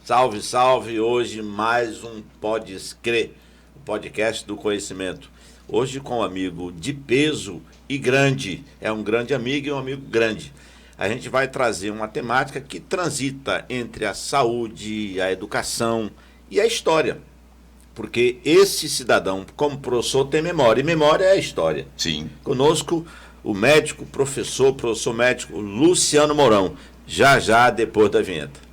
Salve, salve! Hoje mais um Podes Crer, o podcast do conhecimento. Hoje com um amigo de peso e grande, é um grande amigo e um amigo grande. A gente vai trazer uma temática que transita entre a saúde, a educação e a história. Porque esse cidadão, como professor, tem memória, e memória é a história. Sim. Conosco, o médico, professor médico Luciano Mourão, já depois da vinheta.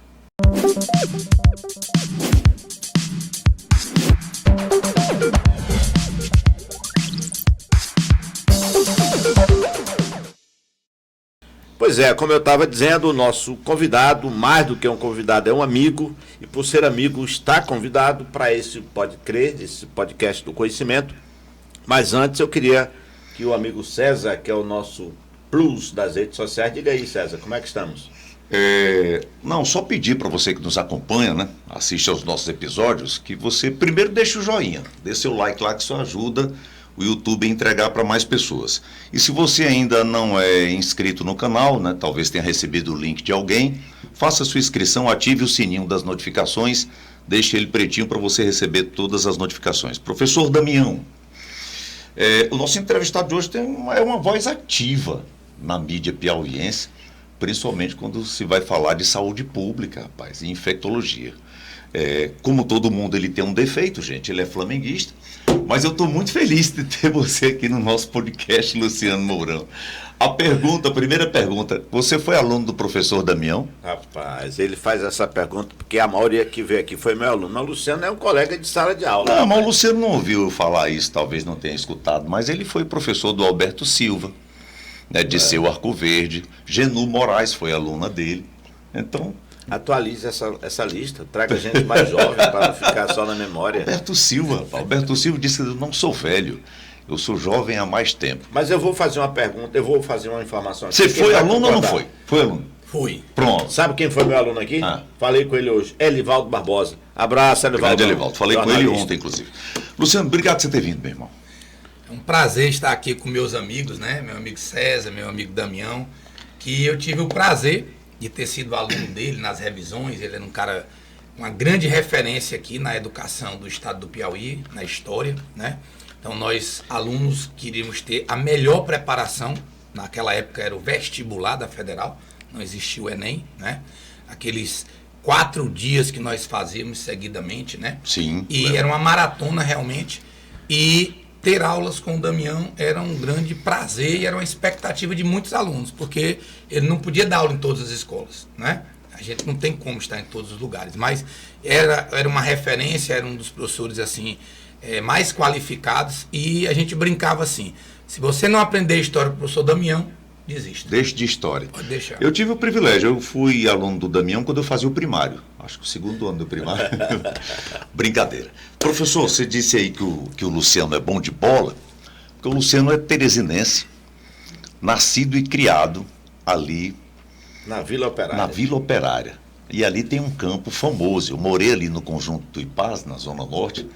Pois é, como eu estava dizendo, o nosso convidado, mais do que um convidado, é um amigo, e por ser amigo está convidado para esse Pode Crer, esse podcast do conhecimento. Mas antes eu queria que o amigo César, que é o nosso plus das redes sociais, diga aí, César, como é que estamos? Não, só pedir para você que nos acompanha, né, assiste aos nossos episódios, que você primeiro deixe o joinha, dê seu like lá, que isso ajuda o YouTube a entregar para mais pessoas. E se você ainda não é inscrito no canal, né, talvez tenha recebido o link de alguém, faça sua inscrição, ative o sininho das notificações, deixe ele pretinho para você receber todas as notificações. Professor Damião, o nosso entrevistado de hoje é uma voz ativa na mídia piauiense, principalmente quando se vai falar de saúde pública, rapaz, e infectologia. Como todo mundo, ele tem um defeito, gente, ele é flamenguista, mas eu estou muito feliz de ter você aqui no nosso podcast, Luciano Mourão. A primeira pergunta, você foi aluno do professor Damião? Rapaz, ele faz essa pergunta porque a maioria que veio aqui foi meu aluno, mas o Luciano é um colega de sala de aula. Não, mas o Luciano não ouviu falar isso, talvez não tenha escutado, mas ele foi professor do Alberto Silva, né, de Seu Arco Verde. Genu Moraes foi aluna dele. Então, atualize essa lista, traga gente mais jovem para não ficar só na memória. Alberto Silva disse que eu não sou velho, eu sou jovem há mais tempo. Mas eu vou fazer uma pergunta, eu vou fazer uma informação aqui. Você foi aluno ou não foi? Foi aluno? Fui. Pronto. Sabe quem foi meu aluno aqui? Falei com ele hoje, Elivaldo Barbosa. Abraço, Elivaldo. Grande Elivaldo, falei com ele ontem, inclusive. Luciano, obrigado por você ter vindo, meu irmão. É um prazer estar aqui com meus amigos, né? Meu amigo César, meu amigo Damião, que eu tive o prazer de ter sido aluno dele nas revisões. Ele era um cara, uma grande referência aqui na educação do estado do Piauí, na história, né? Então nós, alunos, queríamos ter a melhor preparação. Naquela época era o vestibular da Federal, não existia o Enem, né? Aqueles 4 dias que nós fazíamos seguidamente, né? Sim. E era uma maratona realmente. E ter aulas com o Damião era um grande prazer e era uma expectativa de muitos alunos, porque ele não podia dar aula em todas as escolas, né? A gente não tem como estar em todos os lugares, mas era uma referência, era um dos professores assim mais qualificados, e a gente brincava assim: se você não aprender história com o professor Damião, desista. Deixe de história. Pode deixar. Eu tive o privilégio, eu fui aluno do Damião quando eu fazia o primário. Acho que o 2º ano do primário. Brincadeira. Professor, você disse aí que o Luciano é bom de bola, porque o Luciano é teresinense, nascido e criado ali na Vila Operária. Na Vila Operária. E ali tem um campo famoso. Eu morei ali no Conjunto do Ipaz, na Zona Norte,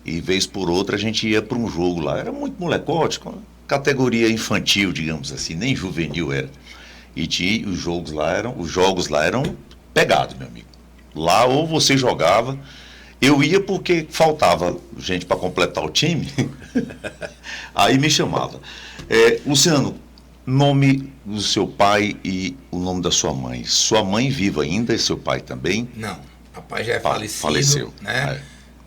e vez por outra a gente ia para um jogo lá. Era muito molecote, categoria infantil, digamos assim, nem juvenil era. E os jogos lá eram pegados, meu amigo. Lá ou você jogava, eu ia porque faltava gente para completar o time, aí me chamava. Luciano, nome do seu pai e o nome da sua mãe. Sua mãe viva ainda e seu pai também? Não, papai já é falecido. Faleceu. Né?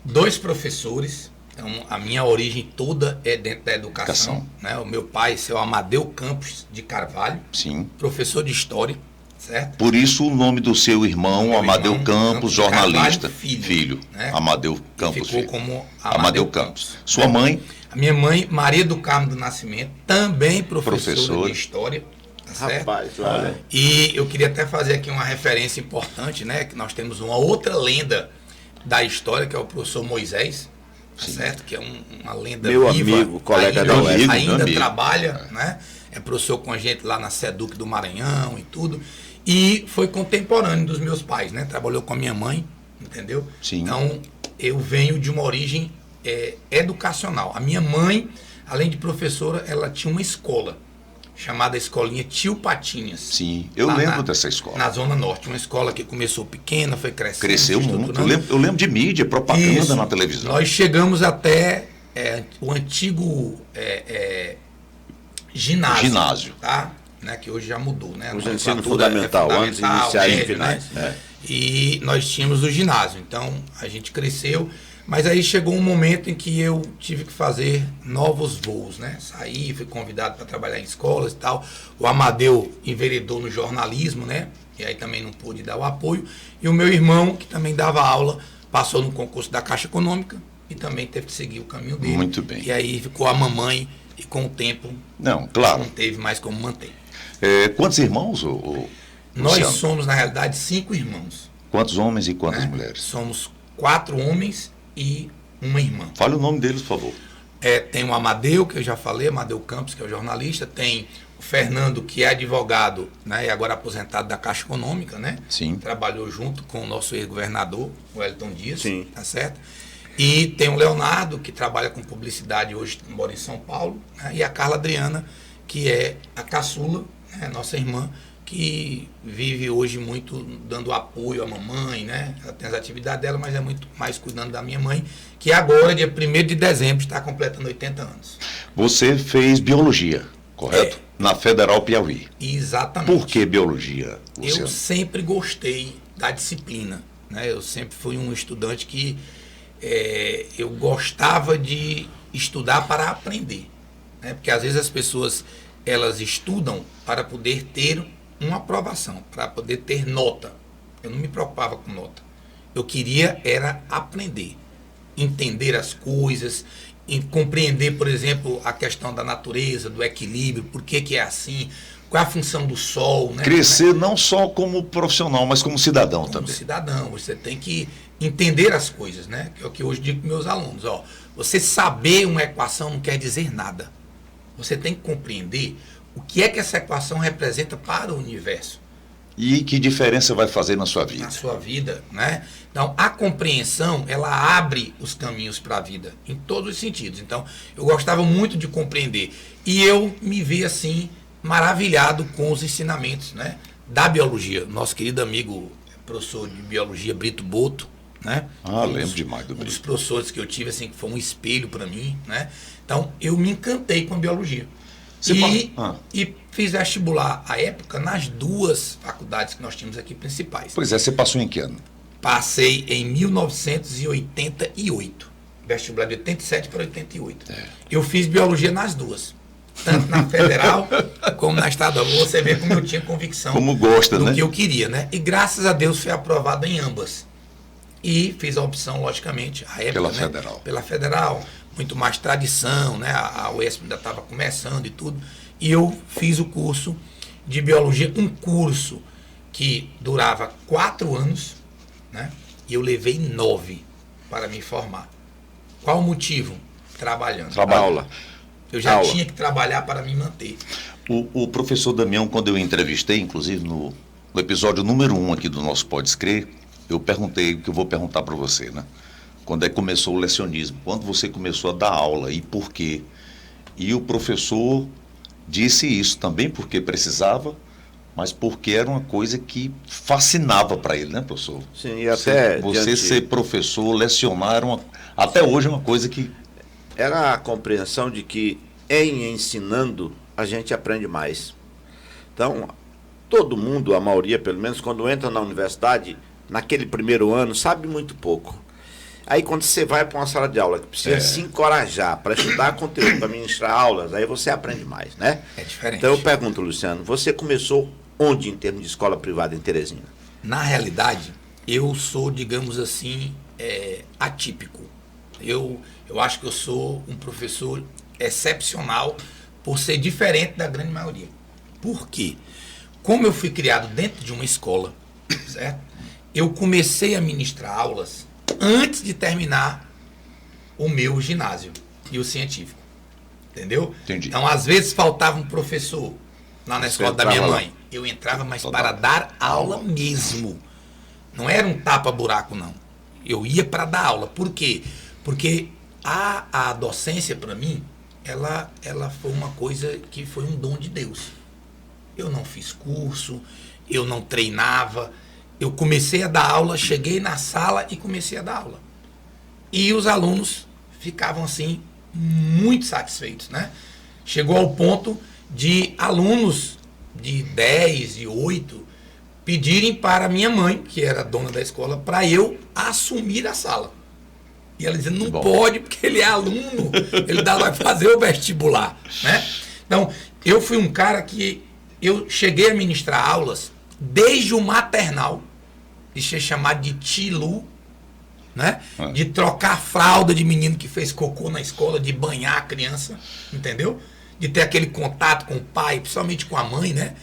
2 professores. Então, a minha origem toda é dentro da educação. Né? O meu pai, seu Amadeu Campos de Carvalho, sim, professor de História, certo? Por isso o nome do seu irmão, Amadeu Campos, jornalista, Carvalho, filho, né? Amadeu Campos, ficou filho. Como Amadeu Campos. Sua mãe? A minha mãe, Maria do Carmo do Nascimento, também professora de História. Tá certo? Rapaz, olha. E eu queria até fazer aqui uma referência importante, né? Que nós temos uma outra lenda da história, que é o professor Moisés, tá certo? Que é uma lenda meu viva. Amigo, colega ainda, da UES. ainda trabalha, né? É professor com a gente lá na SEDUC do Maranhão e tudo. E foi contemporâneo dos meus pais, né? Trabalhou com a minha mãe, entendeu? Sim. Então, eu venho de uma origem educacional. A minha mãe, além de professora, ela tinha uma escola chamada Escolinha Tio Patinhas. Sim, eu lá lembro dessa escola. Na Zona Norte, uma escola que começou pequena, foi crescendo. Cresceu muito. Eu lembro de mídia, propaganda Isso. na televisão. Nós chegamos até o antigo ginásio. Tá? Né, que hoje já mudou, né? Hoje é ensino fundamental, antes iniciais e finais. Né? E nós tínhamos o ginásio, então a gente cresceu, mas aí chegou um momento em que eu tive que fazer novos voos, né? Saí, fui convidado para trabalhar em escolas e tal. O Amadeu enveredou no jornalismo, né? E aí também não pude dar o apoio. E o meu irmão, que também dava aula, passou no concurso da Caixa Econômica e também teve que seguir o caminho dele. Muito bem. E aí ficou a mamãe e com o tempo não teve mais como manter. Quantos irmãos, Nós somos, na realidade, 5 irmãos. Quantos homens e quantas mulheres? Somos 4 homens e uma irmã. Fale o nome deles, por favor. Tem o Amadeu, que eu já falei, Amadeu Campos, que é o jornalista. Tem o Fernando, que é advogado, né, e agora aposentado da Caixa Econômica, né? Sim. Trabalhou junto com o nosso ex-governador, o Wellington Dias. Sim. Tá certo? E tem o Leonardo, que trabalha com publicidade hoje, mora em São Paulo. Né? E a Carla Adriana, que é a caçula, né, nossa irmã, que vive hoje muito dando apoio à mamãe, né? Ela tem as atividades dela, mas é muito mais cuidando da minha mãe, que agora, dia 1º de dezembro, está completando 80 anos. Você fez biologia, correto? Na Federal Piauí. Exatamente. Por que biologia, Luciano? Eu sempre gostei da disciplina, né? Eu sempre fui um estudante que eu gostava de estudar para aprender, né? Porque às vezes as pessoas elas estudam para poder ter uma aprovação, para poder ter nota. Eu não me preocupava com nota. Eu queria era aprender, entender as coisas, compreender, por exemplo, a questão da natureza, do equilíbrio, por que é assim, qual é a função do sol. Né? Crescer não só como profissional, mas como cidadão também. Como cidadão, você tem que entender as coisas, né? Que é o que eu hoje digo para meus alunos. Ó, você saber uma equação não quer dizer nada. Você tem que compreender o que é que essa equação representa para o universo. E que diferença vai fazer na sua vida? Na sua vida, né? Então, a compreensão, ela abre os caminhos para a vida, em todos os sentidos. Então, eu gostava muito de compreender. E eu me vi, assim, maravilhado com os ensinamentos, né? Da biologia. Nosso querido amigo, professor de biologia, Brito Boto, né? Lembro demais do Brito. Um dos professores que eu tive, assim, que foi um espelho para mim, né? Então, eu me encantei com a biologia. E fiz vestibular, à época, nas 2 faculdades que nós tínhamos aqui principais. Pois é, você passou em que ano? Passei em 1988. Vestibular de 87 para 88. Eu fiz biologia nas 2. Tanto na federal como na estadual. Você vê como eu tinha convicção como gosta, do né? que eu queria, né? E graças a Deus fui aprovado em ambas. E fiz a opção, logicamente, à época, pela né? federal. Pela federal. Muito mais tradição, né? A UESP ainda estava começando e tudo. E eu fiz o curso de biologia, um curso que durava 4 anos, né? E eu levei 9 para me formar. Qual o motivo? Trabalhando. Aula. Eu já tinha que trabalhar para me manter. O professor Damião, quando eu entrevistei, inclusive no episódio número 1 aqui do nosso Pode Crer, eu perguntei o que eu vou perguntar para você, né? Quando é que começou o lecionismo? Quando você começou a dar aula e por quê? E o professor disse isso também porque precisava, mas porque era uma coisa que fascinava para ele, né, professor? Sim, e até... Você ser professor, lecionar, até hoje é uma coisa que... Era a compreensão de que em ensinando a gente aprende mais. Então, todo mundo, a maioria pelo menos, quando entra na universidade, naquele primeiro ano, sabe muito pouco. Aí quando você vai para uma sala de aula que precisa se encorajar para estudar conteúdo, para ministrar aulas, aí você aprende mais, né? É diferente. Então eu pergunto, Luciano, você começou onde em termos de escola privada em Teresina? Na realidade, eu sou, digamos assim, atípico. Eu acho que eu sou um professor excepcional por ser diferente da grande maioria. Por quê? Como eu fui criado dentro de uma escola, certo? Eu comecei a ministrar aulas antes de terminar o meu ginásio e o científico. Entendeu? Entendi. Então, às vezes, faltava um professor lá na escola da minha mãe. Eu entrava, mas para dar aula mesmo. Não era um tapa-buraco, não. Eu ia para dar aula. Por quê? Porque a docência, para mim, ela foi uma coisa que foi um dom de Deus. Eu não fiz curso, eu não treinava, eu comecei a dar aula, cheguei na sala e comecei a dar aula. E os alunos ficavam assim, muito satisfeitos, né? Chegou ao ponto de alunos de 10 e 8 pedirem para minha mãe, que era dona da escola, para eu assumir a sala. E ela dizia, não pode, porque ele é aluno, ele vai fazer o vestibular, né? Então, eu fui um cara que eu cheguei a ministrar aulas desde o maternal, de ser chamado de Tilu, né? De trocar a fralda de menino que fez cocô na escola, de banhar a criança, entendeu? De ter aquele contato com o pai, principalmente com a mãe, né?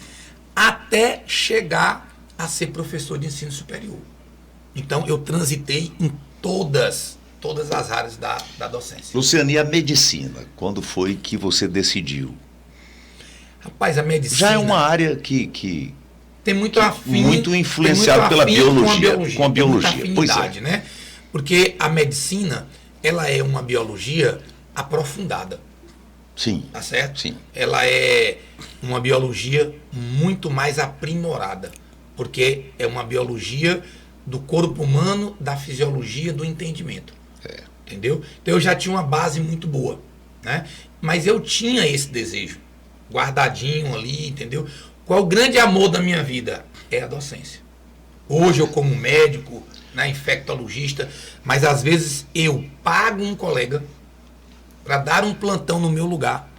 Até chegar a ser professor de ensino superior. Então, eu transitei em todas as áreas da docência. Luciano, e a medicina? Quando foi que você decidiu? Rapaz, a medicina... Já é uma área que tem muito afim... Muito influenciado pela biologia. Com a biologia. Tem muita afinidade, né? Porque a medicina, ela é uma biologia aprofundada. Sim. Tá certo? Sim. Ela é uma biologia muito mais aprimorada. Porque é uma biologia do corpo humano, da fisiologia, do entendimento. Entendeu? Então eu já tinha uma base muito boa, né? Mas eu tinha esse desejo guardadinho ali, entendeu? Qual o grande amor da minha vida? É a docência. Hoje eu como médico, né, infectologista, mas às vezes eu pago um colega para dar um plantão no meu lugar,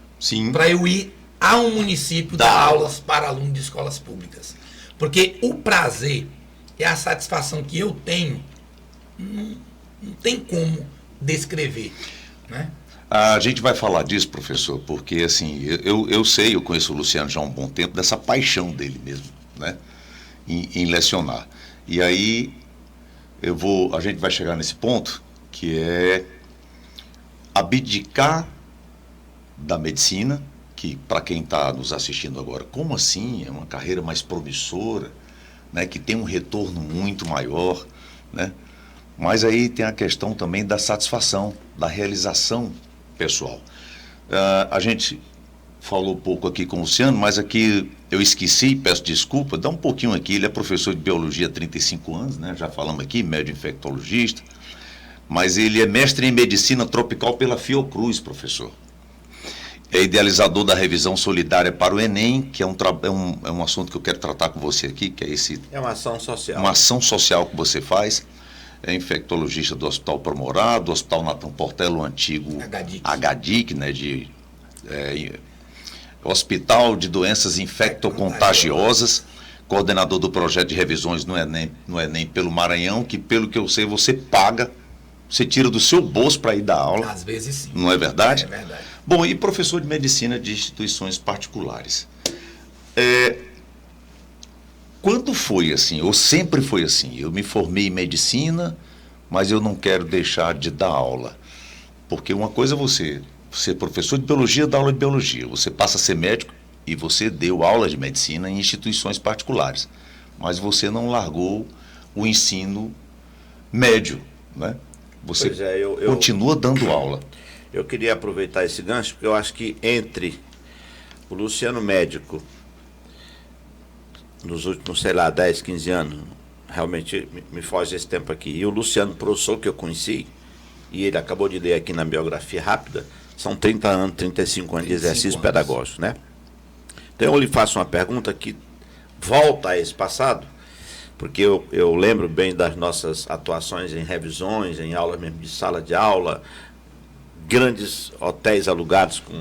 para eu ir a um município dar aulas para alunos de escolas públicas. Porque o prazer e a satisfação que eu tenho não tem como descrever, né? A gente vai falar disso, professor, porque assim, eu conheço o Luciano já há um bom tempo, dessa paixão dele mesmo, né? Em lecionar. E aí a gente vai chegar nesse ponto, que é abdicar da medicina, que para quem está nos assistindo agora, como assim? É uma carreira mais promissora, né? Que tem um retorno muito maior, né? Mas aí tem a questão também da satisfação, da realização pessoal. A gente falou pouco aqui com o Luciano, mas aqui eu esqueci, peço desculpa, dá um pouquinho aqui, ele é professor de biologia há 35 anos, né? Já falamos aqui, médico infectologista, mas ele é mestre em medicina tropical pela Fiocruz, professor. É idealizador da revisão solidária para o Enem, que é um assunto que eu quero tratar com você aqui, que é esse... É uma ação social. Uma ação social que você faz. É infectologista do Hospital Promorado, do Hospital Natan Portela, o antigo HDIC, né, Hospital de Doenças Infectocontagiosas, coordenador do projeto de revisões no Enem pelo Maranhão, que pelo que eu sei você paga, você tira do seu bolso para ir dar aula. Às vezes sim. Não é verdade? É verdade. Bom, e professor de medicina de instituições particulares. Quando foi assim, ou sempre foi assim, eu me formei em medicina, mas eu não quero deixar de dar aula. Porque uma coisa é você ser professor de biologia, dar aula de biologia. Você passa a ser médico e você deu aula de medicina em instituições particulares. Mas você não largou o ensino médio, né? Você continua dando aula. Eu queria aproveitar esse gancho, porque eu acho que entre o Luciano médico, nos últimos, 10, 15 anos, realmente me foge esse tempo aqui, e o Luciano professor que eu conheci, e ele acabou de ler aqui na biografia rápida, são 30 anos, 35 anos de exercício pedagógico, né? Então eu lhe faço uma pergunta que volta a esse passado, porque eu lembro bem das nossas atuações em revisões, em aulas mesmo de sala de aula, grandes hotéis alugados com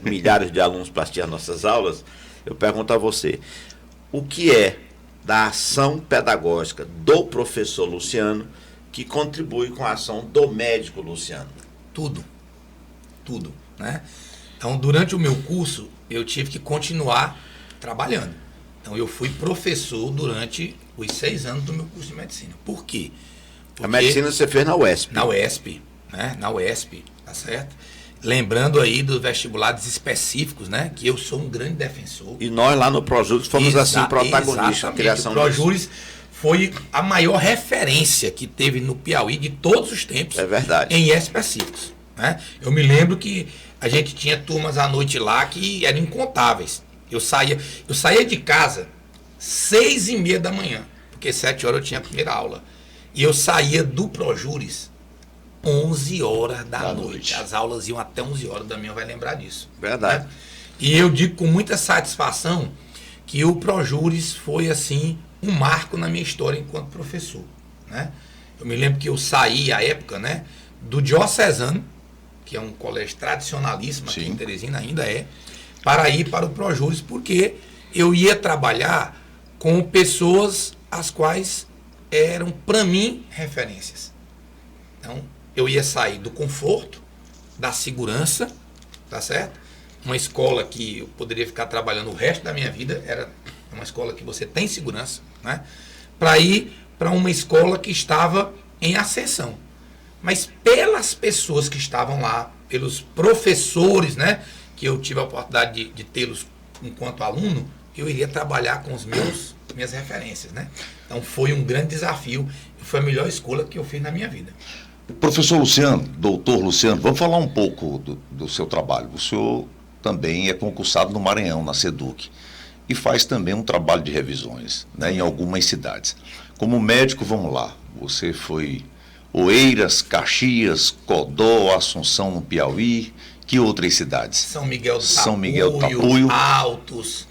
milhares de alunos para assistir às nossas aulas. Eu pergunto a você, o que é da ação pedagógica do professor Luciano que contribui com a ação do médico Luciano? Tudo, né? Então, durante o meu curso, eu tive que continuar trabalhando. Então, eu fui professor durante os 6 anos do meu curso de medicina. Por quê? Porque a medicina você fez na UESP. Na UESP, né? Na UESP, tá certo? Lembrando aí dos vestibulares específicos, né? Que eu sou um grande defensor. E nós lá no Projuris fomos assim protagonistas na criação. O Projuris foi a maior referência que teve no Piauí de todos os tempos. É verdade. Em específicos. né? Eu me lembro que a gente tinha turmas à noite lá que eram incontáveis. Eu saía de casa 6h30 da manhã, porque 7 horas eu tinha a primeira aula. E eu saía do Projures 11 horas da noite. As aulas iam até 11 horas, o Damião vai lembrar disso. Verdade. Né? E eu digo com muita satisfação que o Projures foi, assim, um marco na minha história enquanto professor. Né? Eu me lembro que eu saí, à época, né, do Diocesano, que é um colégio tradicionalíssimo aqui em Teresina, ainda é, para ir para o Projures, porque eu ia trabalhar com pessoas as quais eram, para mim, referências. Então, eu ia sair do conforto, da segurança, tá certo? Uma escola que eu poderia ficar trabalhando o resto da minha vida, era uma escola que você tem segurança, né? Para ir para uma escola que estava em ascensão. Mas pelas pessoas que estavam lá, pelos professores, né, que eu tive a oportunidade de tê-los enquanto aluno, eu iria trabalhar com minhas referências, né? Então foi um grande desafio e foi a melhor escolha que eu fiz na minha vida. Professor Luciano, doutor Luciano, vamos falar um pouco do seu trabalho. O senhor também é concursado no Maranhão, na SEDUC, e faz também um trabalho de revisões, né, em algumas cidades. Como médico, vamos lá, você foi Oeiras, Caxias, Codó, Assunção, no Piauí, que outras cidades? São Miguel do Tapuio, Altos,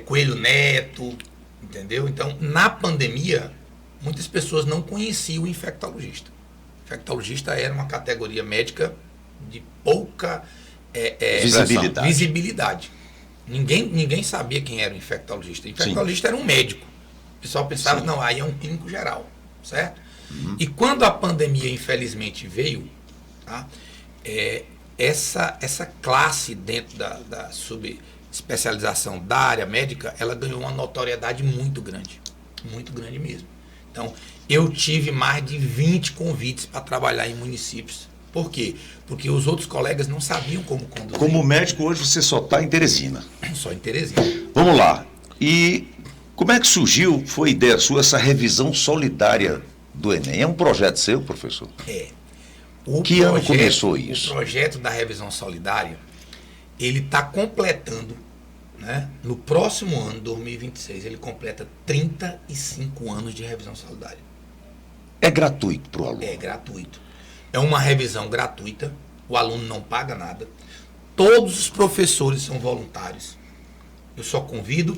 Coelho Neto, entendeu? Então, na pandemia, muitas pessoas não conheciam o infectologista. O infectologista era uma categoria médica de pouca visibilidade. Ninguém sabia quem era o infectologista. O infectologista era um médico. O pessoal pensava, não, aí é um clínico geral, certo? E quando a pandemia, infelizmente, veio, tá, essa classe dentro da subespecialização da área médica, ela ganhou uma notoriedade muito grande mesmo. Então, eu tive mais de 20 convites para trabalhar em municípios. Por quê? Porque os outros colegas não sabiam como conduzir. Como médico, hoje você só está em Teresina. Só em Teresina. Vamos lá. E como é que surgiu, foi ideia sua, essa revisão solidária do Enem? É um projeto seu, professor? Que ano começou isso? O projeto da revisão solidária, ele está completando, né, no próximo ano, 2026, ele completa 35 anos de revisão solidária. É gratuito para o aluno? É gratuito. É uma revisão gratuita, o aluno não paga nada. Todos os professores são voluntários. Eu só convido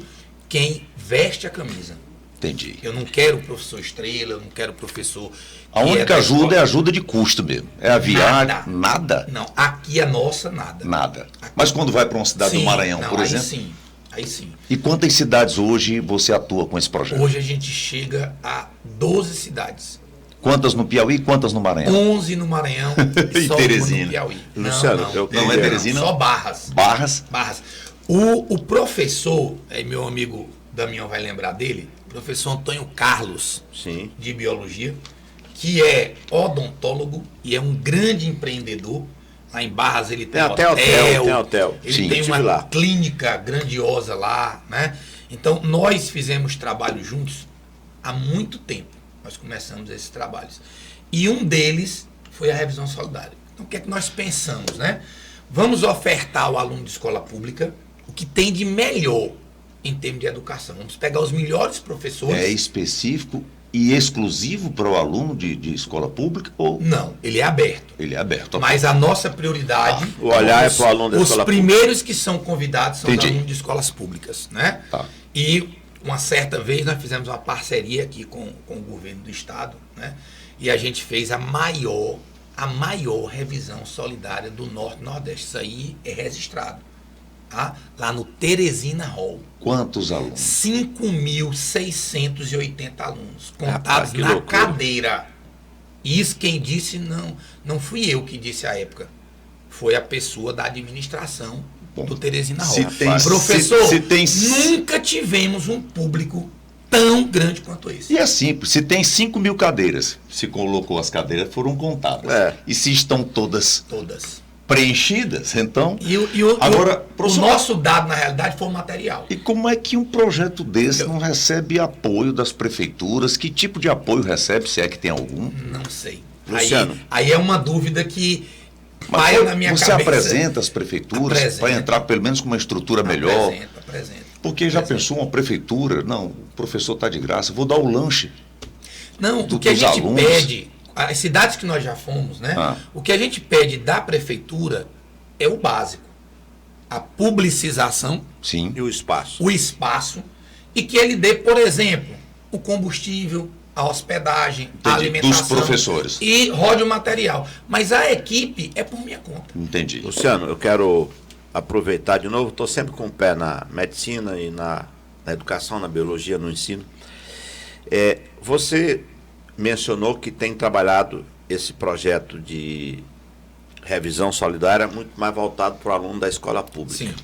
quem veste a camisa. Entendi. Eu não quero professor estrela, eu não quero professor... A única ajuda é ajuda de custo mesmo. É a viagem, nada? Não, aqui é nossa, nada. Nada. Mas quando vai para uma cidade do Maranhão, por exemplo? Aí sim. E quantas cidades hoje você atua com esse projeto? Hoje a gente chega a 12 cidades. Quantas no Piauí e quantas no Maranhão? 11 no Maranhão e só Teresina. no Piauí. Luciano, não é Teresina? Só Barras. Barras? O professor, meu amigo Damião vai lembrar dele, professor Antônio Carlos, sim, de Biologia, que é odontólogo e é um grande empreendedor. Lá em Barras ele tem hotel. Ele tem uma clínica grandiosa lá, né? Então, nós fizemos trabalho juntos há muito tempo. Nós começamos esses trabalhos. E um deles foi a revisão solidária. Então, o que é que nós pensamos, né? Vamos ofertar ao aluno de escola pública o que tem de melhor em termos de educação. Vamos pegar os melhores professores. É específico e exclusivo para o aluno de escola pública? Ou... Não, ele é aberto. Ele é aberto. Mas a nossa prioridade... o olhar é para o aluno da escola pública. Os primeiros que são convidados são os alunos de escolas públicas, né? Tá. E uma certa vez nós fizemos uma parceria aqui com o governo do estado, né? E a gente fez a maior revisão solidária do Norte e Nordeste. Isso aí é registrado. Tá? Lá no Teresina Hall. Quantos alunos? 5.680 alunos, contados na cadeira. E isso quem disse, não fui eu que disse à época. Foi a pessoa da administração do Teresina Hall. Professor, nunca tivemos um público tão grande quanto esse. E é simples, se tem 5.000 cadeiras, se colocou as cadeiras, foram contadas. E se estão todas preenchidas, então... Agora, o nosso dado, na realidade, foi o material. E como é que um projeto desse não recebe apoio das prefeituras? Que tipo de apoio recebe, se é que tem algum? Não sei. Luciano. Aí é uma dúvida que paia na minha você cabeça. apresenta as prefeituras para entrar pelo menos com uma estrutura melhor? Apresenta. Porque já pensou uma prefeitura, não, o professor está de graça, vou dar o lanche. Não, o que a gente pede, as cidades que nós já fomos, né? O que a gente pede da prefeitura é o básico. A publicização. Sim. E o espaço. O espaço. E que ele dê, por exemplo, o combustível, a hospedagem, a alimentação. Dos professores. E rode o material. Mas a equipe é por minha conta. Entendi. Luciano, eu quero aproveitar de novo, estou sempre com o pé na medicina e na educação, na biologia, no ensino. Você mencionou que tem trabalhado esse projeto de revisão solidária muito mais voltado para o aluno da escola pública. Sim.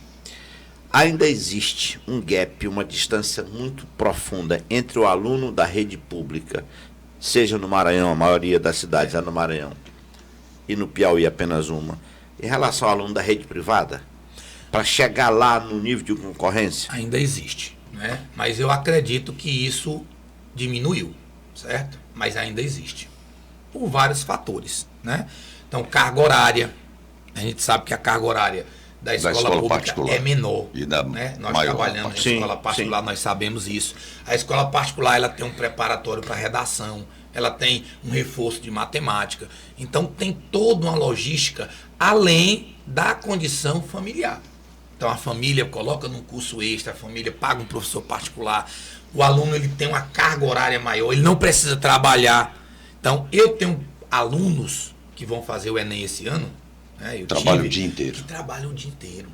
Ainda existe um gap, uma distância muito profunda entre o aluno da rede pública, seja no Maranhão, a maioria das cidades é no Maranhão, e no Piauí apenas uma, em relação ao aluno da rede privada, para chegar lá no nível de concorrência? Ainda existe, né? Mas eu acredito que isso diminuiu, certo? Mas ainda existe, por vários fatores, né? Então, carga horária, a gente sabe que a carga horária da escola pública particular é menor, e da né? Nós maior, trabalhamos na escola particular, nós sabemos isso. A escola particular, ela tem um preparatório para redação, ela tem um reforço de matemática, então tem toda uma logística além da condição familiar. Então a família coloca num curso extra, a família paga um professor particular, o aluno ele tem uma carga horária maior, ele não precisa trabalhar. Então eu tenho alunos que vão fazer o Enem esse ano, né, trabalham o dia inteiro. Que trabalham o dia inteiro.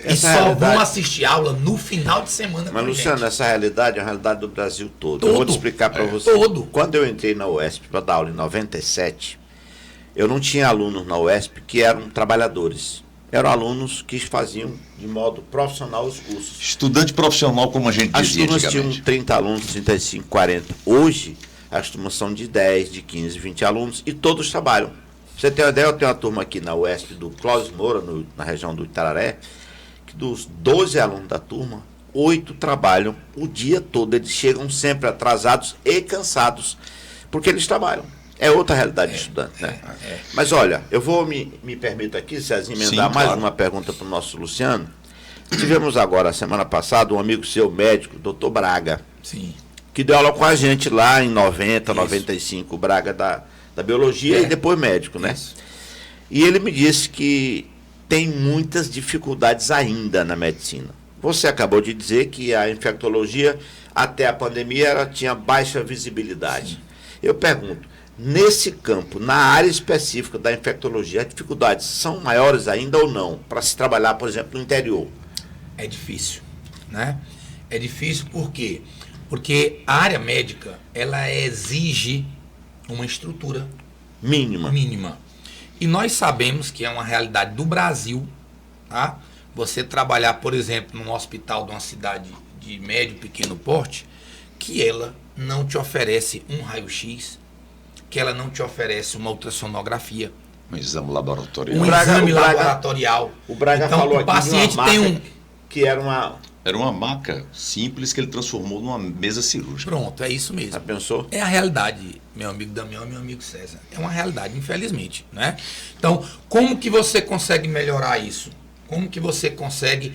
E só vão assistir aula no final de semana. Mas, Luciano, essa realidade é a realidade do Brasil todo. Eu vou te explicar para você. Todo. Quando eu entrei na UESP para dar aula em 97, eu não tinha alunos na UESP que eram trabalhadores. Eram alunos que faziam de modo profissional os cursos. Estudante profissional, como a gente dizia antigamente. As turmas tinham 30 alunos, 35, 40. Hoje, as turmas são de 10, de 15, 20 alunos e todos trabalham. Você tem uma ideia, eu tenho uma turma aqui na UESP do Clóvis Moura, na região do Itararé, que dos 12 alunos da turma, 8 trabalham o dia todo. Eles chegam sempre atrasados e cansados, porque eles trabalham. É outra realidade de estudante, né? Mas olha, eu vou me permito aqui, Cezinha, emendar mais uma pergunta para o nosso Luciano. Tivemos agora, semana passada, um amigo seu médico, doutor Braga, que deu aula com a gente lá em 90, 95, o Braga da biologia e depois médico, né? Isso. E ele me disse que tem muitas dificuldades ainda na medicina. Você acabou de dizer que a infectologia, até a pandemia, ela tinha baixa visibilidade. Sim. Eu pergunto, nesse campo, na área específica da infectologia, as dificuldades são maiores ainda ou não, para se trabalhar, por exemplo, no interior? É difícil, né? É difícil por quê? Porque a área médica, ela exige uma estrutura mínima. E nós sabemos que é uma realidade do Brasil, tá? Você trabalhar, por exemplo, num hospital de uma cidade de médio, pequeno porte, que ela não te oferece um raio-x, que ela não te oferece uma ultrassonografia. Um exame laboratorial. Um exame laboratorial. O Braga então, falou o paciente aqui de uma tem que era uma... Era uma maca simples que ele transformou numa mesa cirúrgica. Pronto, é isso mesmo. Já pensou? É a realidade, meu amigo Damião e meu amigo César. É uma realidade, infelizmente, né? Então, como que você consegue melhorar isso? Como que você consegue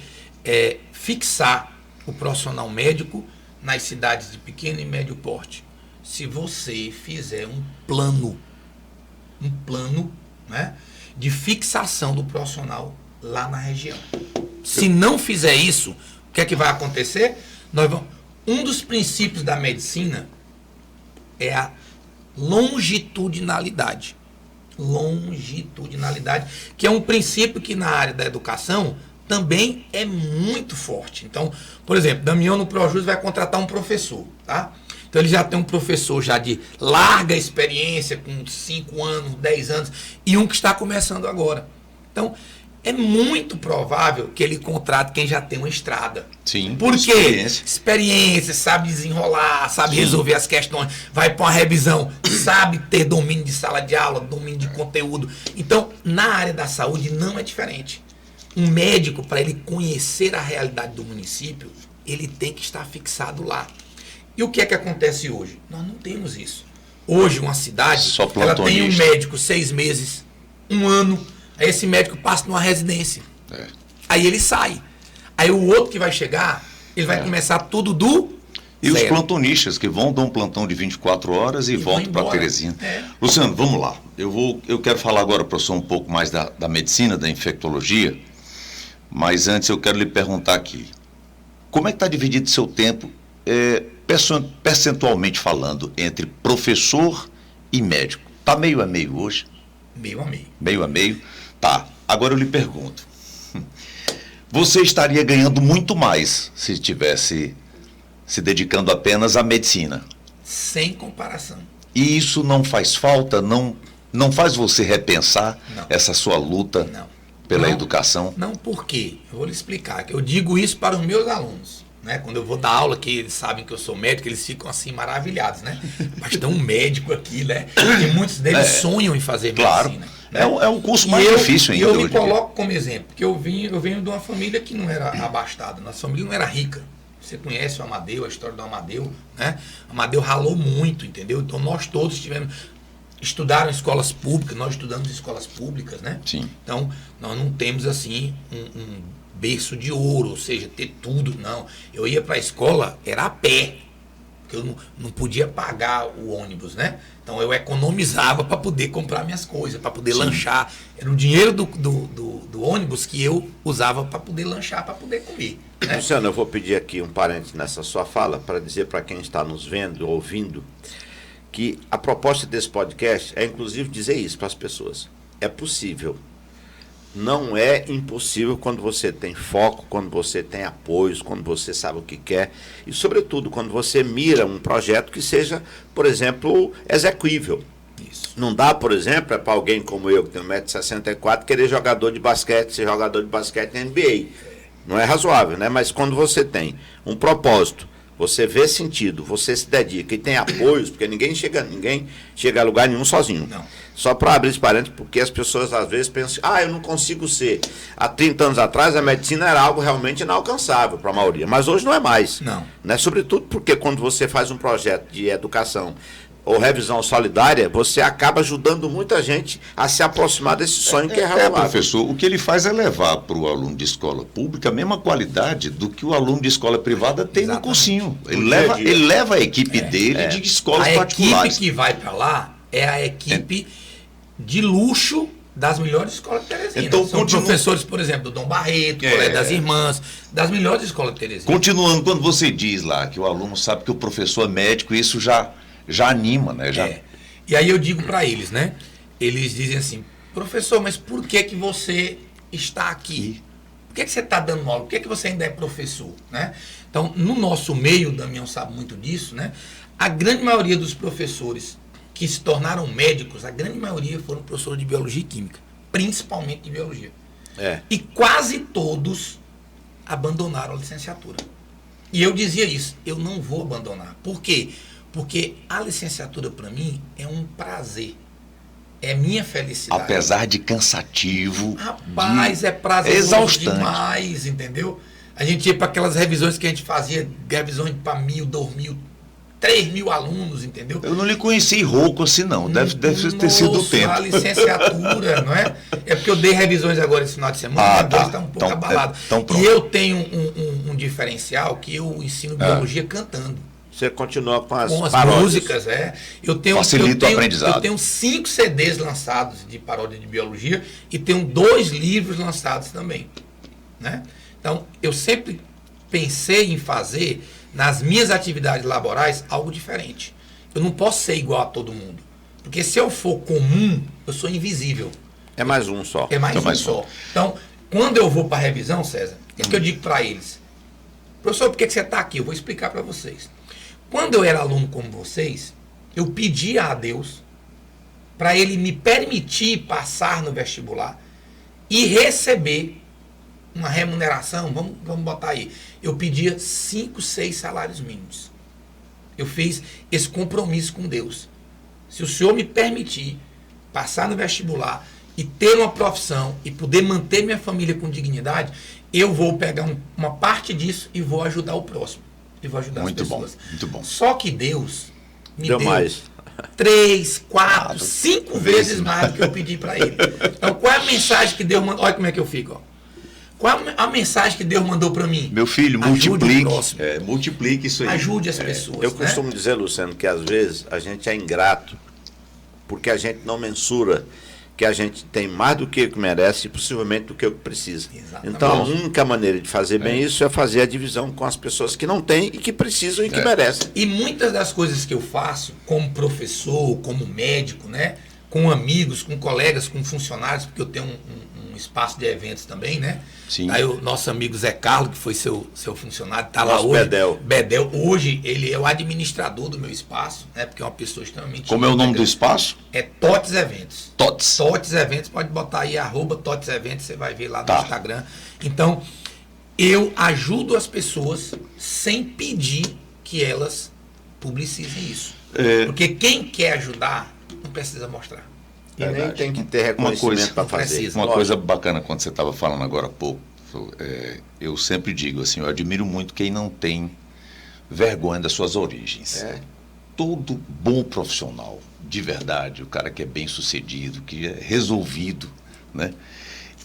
fixar o profissional médico nas cidades de pequeno e médio porte? Se você fizer um plano, né, de fixação do profissional lá na região. Se não fizer isso, o que é que vai acontecer? Um dos princípios da medicina é a longitudinalidade. Que é um princípio que na área da educação também é muito forte. Então, por exemplo, Damião no Projus vai contratar um professor, tá? Então ele já tem um professor já de larga experiência, com 5 anos, 10 anos, e um que está começando agora. Então, é muito provável que ele contrate quem já tem uma estrada. Sim. Por quê? Experiência, sabe desenrolar, sabe resolver as questões, vai para uma revisão, sabe ter domínio de sala de aula, domínio de conteúdo. Então, na área da saúde não é diferente. Um médico, para ele conhecer a realidade do município, ele tem que estar fixado lá. E o que é que acontece hoje? Nós não temos isso. Hoje, uma cidade, ela tem um médico 6 meses, 1 ano. Aí esse médico passa numa residência. É. Aí ele sai. Aí o outro que vai chegar, ele vai começar tudo do E os zero. plantonistas que vão dar um plantão de 24 horas e voltam para Teresina. Luciano, vamos lá. Eu quero falar agora para o senhor um pouco mais da medicina, da infectologia, mas antes eu quero lhe perguntar aqui. Como é que está dividido seu tempo, percentualmente falando, entre professor e médico? Está meio a meio hoje? Meio a meio. Meio a meio? Tá. Agora eu lhe pergunto. Você estaria ganhando muito mais se estivesse se dedicando apenas à medicina? Sem comparação. E isso não faz falta? Não faz você repensar essa sua luta pela educação? Não, por quê? Eu vou lhe explicar. Eu digo isso para os meus alunos. Né? Quando eu vou dar aula, que eles sabem que eu sou médico, eles ficam assim maravilhados, né? Mas tem um médico aqui, né? E muitos deles sonham em fazer medicina. Né? É um curso mais difícil ainda. E eu me coloco como exemplo, porque eu venho de uma família que não era abastada, nossa família não era rica. Você conhece o Amadeu, a história do Amadeu, né? O Amadeu ralou muito, entendeu? Então nós todos estudaram em escolas públicas, nós estudamos em escolas públicas, né? Sim. Então nós não temos assim um berço de ouro, ou seja, ter tudo, não. Eu ia para a escola, era a pé, porque eu não podia pagar o ônibus, né? Então eu economizava para poder comprar minhas coisas, para poder lanchar. Era o dinheiro do ônibus que eu usava para poder lanchar, para poder comer. Né? Luciano, eu vou pedir aqui um parênteses nessa sua fala para dizer para quem está nos vendo, ouvindo, que a proposta desse podcast é inclusive dizer isso para as pessoas. É possível. Não é impossível quando você tem foco, quando você tem apoios, quando você sabe o que quer e, sobretudo, quando você mira um projeto que seja, por exemplo, execuível. Isso. Não dá, por exemplo, para alguém como eu, que tem 1,64 m, querer ser jogador de basquete na NBA. Não é razoável, né? Mas quando você tem um propósito, você vê sentido, você se dedica e tem apoios, porque ninguém chega a lugar nenhum sozinho. Não. Só para abrir esse parênteses, porque as pessoas às vezes pensam, eu não consigo ser. Há 30 anos atrás a medicina era algo realmente inalcançável para a maioria, mas hoje não é mais. Não. Né? Sobretudo porque quando você faz um projeto de educação ou revisão solidária, você acaba ajudando muita gente a se aproximar desse sonho que é razoável. Professor, o que ele faz é levar para o aluno de escola pública a mesma qualidade do que o aluno de escola privada tem no cursinho. Ele leva a equipe dele de escolas particulares. A equipe que vai para lá é a equipe de luxo das melhores escolas de Teresina. Então, são professores, por exemplo, do Dom Barreto, Colégio das Irmãs, das melhores escolas de Teresina. Continuando, quando você diz lá que o aluno sabe que o professor é médico, isso já anima, né? E aí eu digo para eles, né? Eles dizem assim, professor, mas por que você está aqui? Por que você está dando aula? Por que você ainda é professor? Né? Então, no nosso meio, o Damião sabe muito disso, né? A grande maioria dos professores que se tornaram médicos, a grande maioria foram professores de biologia e química, principalmente de biologia. E quase todos abandonaram a licenciatura. E eu dizia isso, eu não vou abandonar. Por quê? Porque a licenciatura, para mim, é um prazer. É minha felicidade. Apesar de cansativo. Rapaz, é prazeroso exaustante demais, entendeu? A gente ia para aquelas revisões que a gente fazia, revisões para 1.000, 2.000, 3.000 alunos, entendeu? Eu não lhe conheci rouco assim, não. Deve ter sido o tempo. A licenciatura, não é? É porque eu dei revisões agora esse final de semana, e está um pouco abalado. E eu tenho um diferencial que eu ensino biologia cantando. Você continua com as músicas, Facilita o aprendizado. Eu tenho 5 CDs lançados de paródia de biologia e tenho 2 livros lançados também. Né? Então, eu sempre pensei em fazer, nas minhas atividades laborais, algo diferente. Eu não posso ser igual a todo mundo. Porque se eu for comum, eu sou invisível. É mais um só. É mais um só. Então, quando eu vou para a revisão, César, é que eu digo para eles, professor, por que você está aqui? Eu vou explicar para vocês. Quando eu era aluno como vocês, eu pedia a Deus para Ele me permitir passar no vestibular e receber uma remuneração, vamos botar aí, eu pedia 5, 6 salários mínimos. Eu fiz esse compromisso com Deus. Se o Senhor me permitir passar no vestibular e ter uma profissão e poder manter minha família com dignidade, eu vou pegar uma parte disso e vou ajudar o próximo. E vou ajudar as pessoas. Muito bom. Só que Deus me deu mais. 3, 4, 5 vezes mais do que eu pedi para Ele. Então, qual é a mensagem que Deus mandou? Olha como é que eu fico, ó. Qual a mensagem que Deus mandou para mim? Meu filho, multiplique. Multiplique isso aí. Ajude as pessoas. Eu costumo dizer, Luciano, que às vezes a gente é ingrato porque a gente não mensura que a gente tem mais do que o que merece e possivelmente do que o que precisa. Exatamente. Então, a única maneira de fazer bem isso é fazer a divisão com as pessoas que não têm e que precisam e que merecem. E muitas das coisas que eu faço, como professor, como médico, né, com amigos, com colegas, com funcionários, porque eu tenho um espaço de eventos também, né? Sim. Aí o nosso amigo Zé Carlos, que foi seu funcionário, está lá Nosso hoje. Bedel. Hoje ele é o administrador do meu espaço, né? Porque é uma pessoa extremamente... Como é o nome do espaço? É Tots Eventos. Tots. Tots Eventos, pode botar aí, @Tots Eventos, você vai ver lá no Tá. Instagram. Então, eu ajudo as pessoas sem pedir que elas publicizem isso. Porque quem quer ajudar, não precisa mostrar. E nem Verdade. tem que ter reconhecimento para fazer. precisa. Uma Lógico. coisa bacana quando você estava falando agora há pouco, eu sempre digo assim, eu admiro muito quem não tem vergonha das suas origens. Todo bom profissional, de verdade, o cara que é bem sucedido, que é resolvido, né?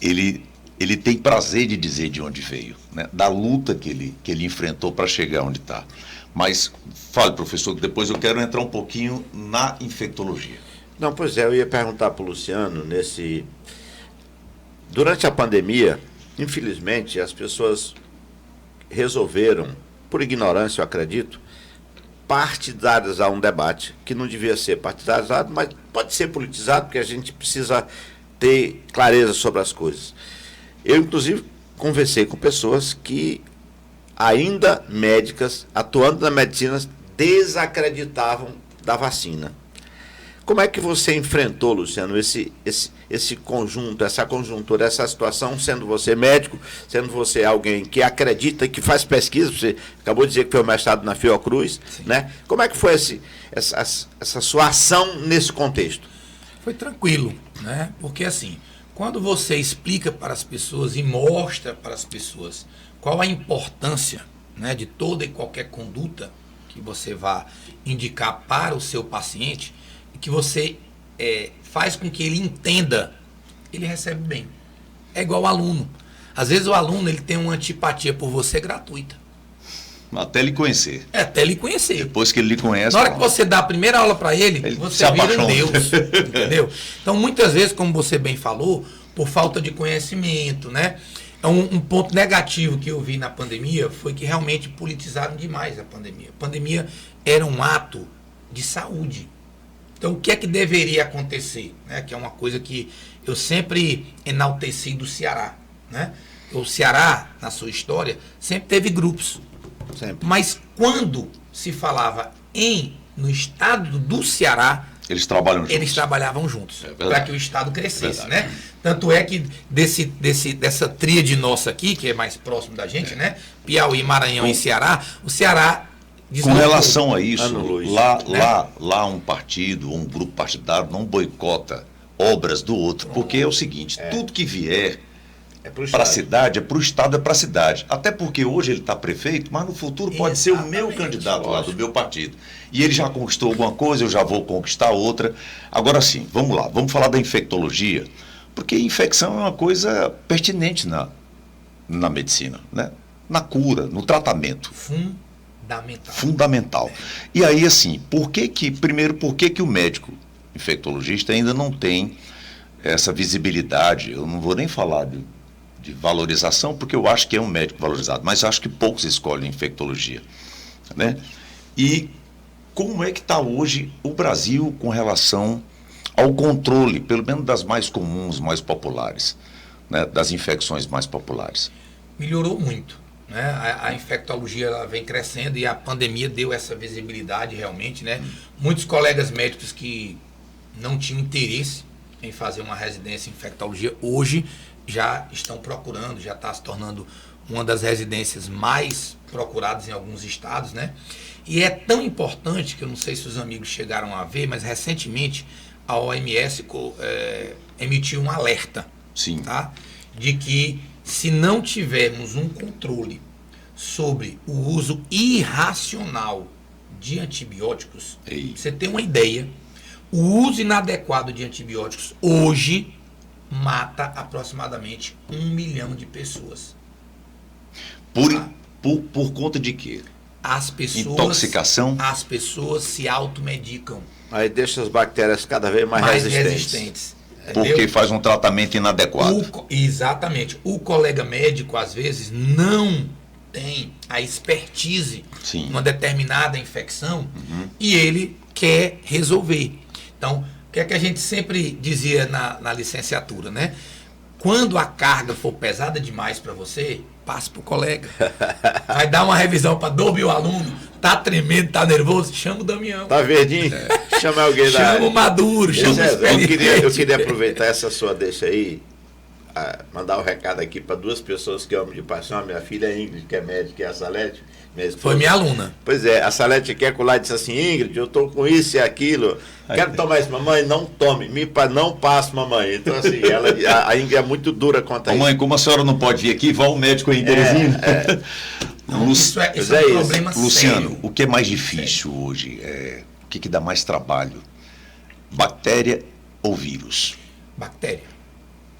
Ele tem prazer de dizer de onde veio, né? Da luta que ele enfrentou para chegar onde está. Mas fale, professor, que depois eu quero entrar um pouquinho na infectologia. Não, pois é, eu ia perguntar para o Luciano, durante a pandemia, infelizmente, as pessoas resolveram, por ignorância, eu acredito, partidarização a um debate, que não devia ser partidarizado, mas pode ser politizado, porque a gente precisa ter clareza sobre as coisas. Eu, inclusive, conversei com pessoas que, ainda médicas, atuando na medicina, desacreditavam da vacina. Como é que você enfrentou, Luciano, esse conjunto, essa conjuntura, essa situação, sendo você médico, sendo você alguém que acredita, que faz pesquisa, você acabou de dizer que foi o mestrado na Fiocruz, né? Como é que foi essa sua ação nesse contexto? Foi tranquilo, né? Porque assim, quando você explica para as pessoas e mostra para as pessoas qual a importância, né, de toda e qualquer conduta que você vá indicar para o seu paciente, que você faz com que ele entenda, ele recebe bem. É igual o aluno. Às vezes o aluno ele tem uma antipatia por você gratuita. Até lhe conhecer. Até ele conhecer. Depois que ele lhe conhece... Na hora que você dá a primeira aula para ele, você vira um Deus. Entendeu? Então, muitas vezes, como você bem falou, por falta de conhecimento, né? Um ponto negativo que eu vi na pandemia foi que realmente politizaram demais a pandemia. A pandemia era um ato de saúde. Então, o que é que deveria acontecer? Né? Que é uma coisa que eu sempre enalteci do Ceará. Né? O Ceará, na sua história, sempre teve grupos. Sempre. Mas quando se falava no estado do Ceará, Eles trabalham juntos. eles trabalhavam juntos para que o estado crescesse. Né? Verdade. Tanto é que dessa tríade nossa aqui, que é mais próximo da gente, né? Piauí, Maranhão e Ceará, o Ceará... Com relação a isso, Ano-luz, lá um partido, um grupo partidário não boicota obras do outro, porque é o seguinte, tudo que vier para a cidade, é para o Estado, é para a cidade. Até porque hoje ele está prefeito, mas no futuro pode ser o meu candidato lá do meu partido. E ele já conquistou alguma coisa, eu já vou conquistar outra. Agora sim, vamos lá, vamos falar da infectologia, porque infecção é uma coisa pertinente na medicina, né? Na cura, no tratamento. Fundamental. E aí, assim, por que o médico infectologista ainda não tem essa visibilidade? Eu não vou nem falar de valorização, porque eu acho que é um médico valorizado, mas acho que poucos escolhem infectologia, né? E como é que está hoje o Brasil com relação ao controle, pelo menos das mais comuns, mais populares, né? Das infecções mais populares? Melhorou muito. Né? A infectologia ela vem crescendo e a pandemia deu essa visibilidade realmente, né? Muitos colegas médicos que não tinham interesse em fazer uma residência em infectologia, hoje já estão procurando, já está se tornando uma das residências mais procuradas em alguns estados, né? E é tão importante, que eu não sei se os amigos chegaram a ver, mas recentemente a OMS emitiu um alerta. Sim. Tá? De que se não tivermos um controle sobre o uso irracional de antibióticos, você tem uma ideia, o uso inadequado de antibióticos hoje mata aproximadamente 1 milhão de pessoas. Por conta de quê? As pessoas, intoxicação? As pessoas se automedicam. Aí deixa as bactérias cada vez mais resistentes. Porque faz um tratamento inadequado. Exatamente. O colega médico, às vezes, não tem a expertise em uma determinada infecção e ele quer resolver. Então, o que é que a gente sempre dizia na licenciatura, né? Quando a carga for pesada demais para você, passe para o colega. Vai dar uma revisão para 2 mil alunos, tá tremendo, tá nervoso, chama o Damião. Tá verdinho? Chama alguém da Chama o Maduro, chama o eu queria aproveitar essa sua deixa aí, mandar um recado aqui para 2 pessoas que eu amo de paixão. A minha filha Ingrid, que é médica, e a Salete. Foi minha aluna. Pois é, a Salete quer colar e disse assim: Ingrid, eu tô com isso e aquilo. Quero tomar isso, mamãe, não tome. Não passe, mamãe. Então, assim, a Ingrid é muito dura quanto a isso. Mamãe, como a senhora não pode vir aqui, vá ao médico aí em Teresina. Não, isso é um problema Luciano, sério. O que é mais difícil hoje? O que dá mais trabalho? Bactéria ou vírus? Bactéria.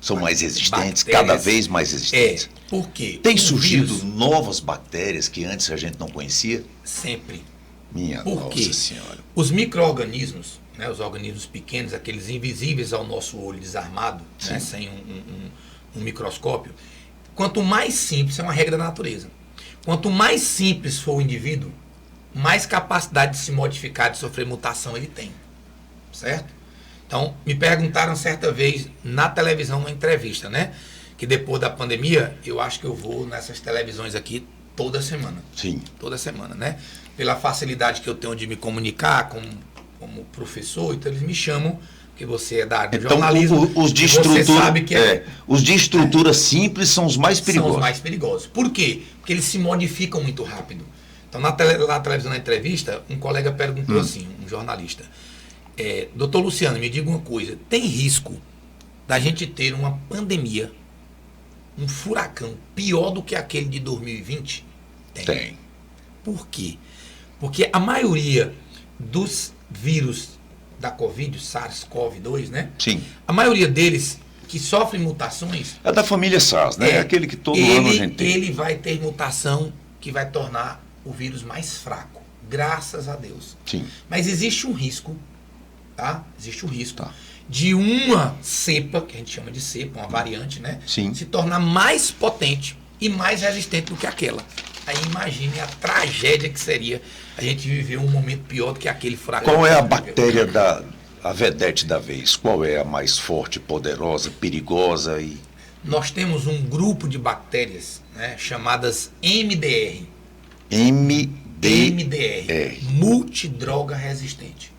São mais resistentes, Bactérias, cada vez mais resistentes. Por quê? Tem surgido novas bactérias que antes a gente não conhecia? Sempre. Minha nossa senhora. Os micro-organismos, né, os organismos pequenos, aqueles invisíveis ao nosso olho desarmado, né, sem um microscópio, quanto mais simples, é uma regra da natureza, quanto mais simples for o indivíduo, mais capacidade de se modificar, de sofrer mutação ele tem. Certo? Então, me perguntaram certa vez na televisão, numa entrevista, né? Que depois da pandemia, eu acho que eu vou nessas televisões aqui toda semana. Sim. Toda semana, né? Pela facilidade que eu tenho de me comunicar como professor, então eles me chamam, porque você é da área do jornalismo. Os de estrutura, os de estrutura simples são os mais perigosos. São os mais perigosos. Por quê? Porque eles se modificam muito rápido. Então, lá na televisão, na entrevista, um colega perguntou assim, um jornalista: doutor Luciano, me diga uma coisa, tem risco da gente ter uma pandemia, um furacão pior do que aquele de 2020? Tem. Por quê? Porque a maioria dos vírus da Covid, o SARS-CoV-2, né? Sim. A maioria deles que sofrem mutações... É da família SARS, né? É aquele que todo ano a gente tem. Ele vai ter mutação que vai tornar o vírus mais fraco, graças a Deus. Sim. Mas existe um risco, tá? Existe um risco de uma cepa, que a gente chama de cepa, uma variante, né? Sim. Se tornar mais potente e mais resistente do que aquela. Aí imagine a tragédia que seria a gente viver um momento pior do que aquele furacão. Qual é a bactéria a vedete da vez? Qual é a mais forte, poderosa, perigosa? Nós temos um grupo de bactérias, né, chamadas MDR. MDR. Multidroga resistente.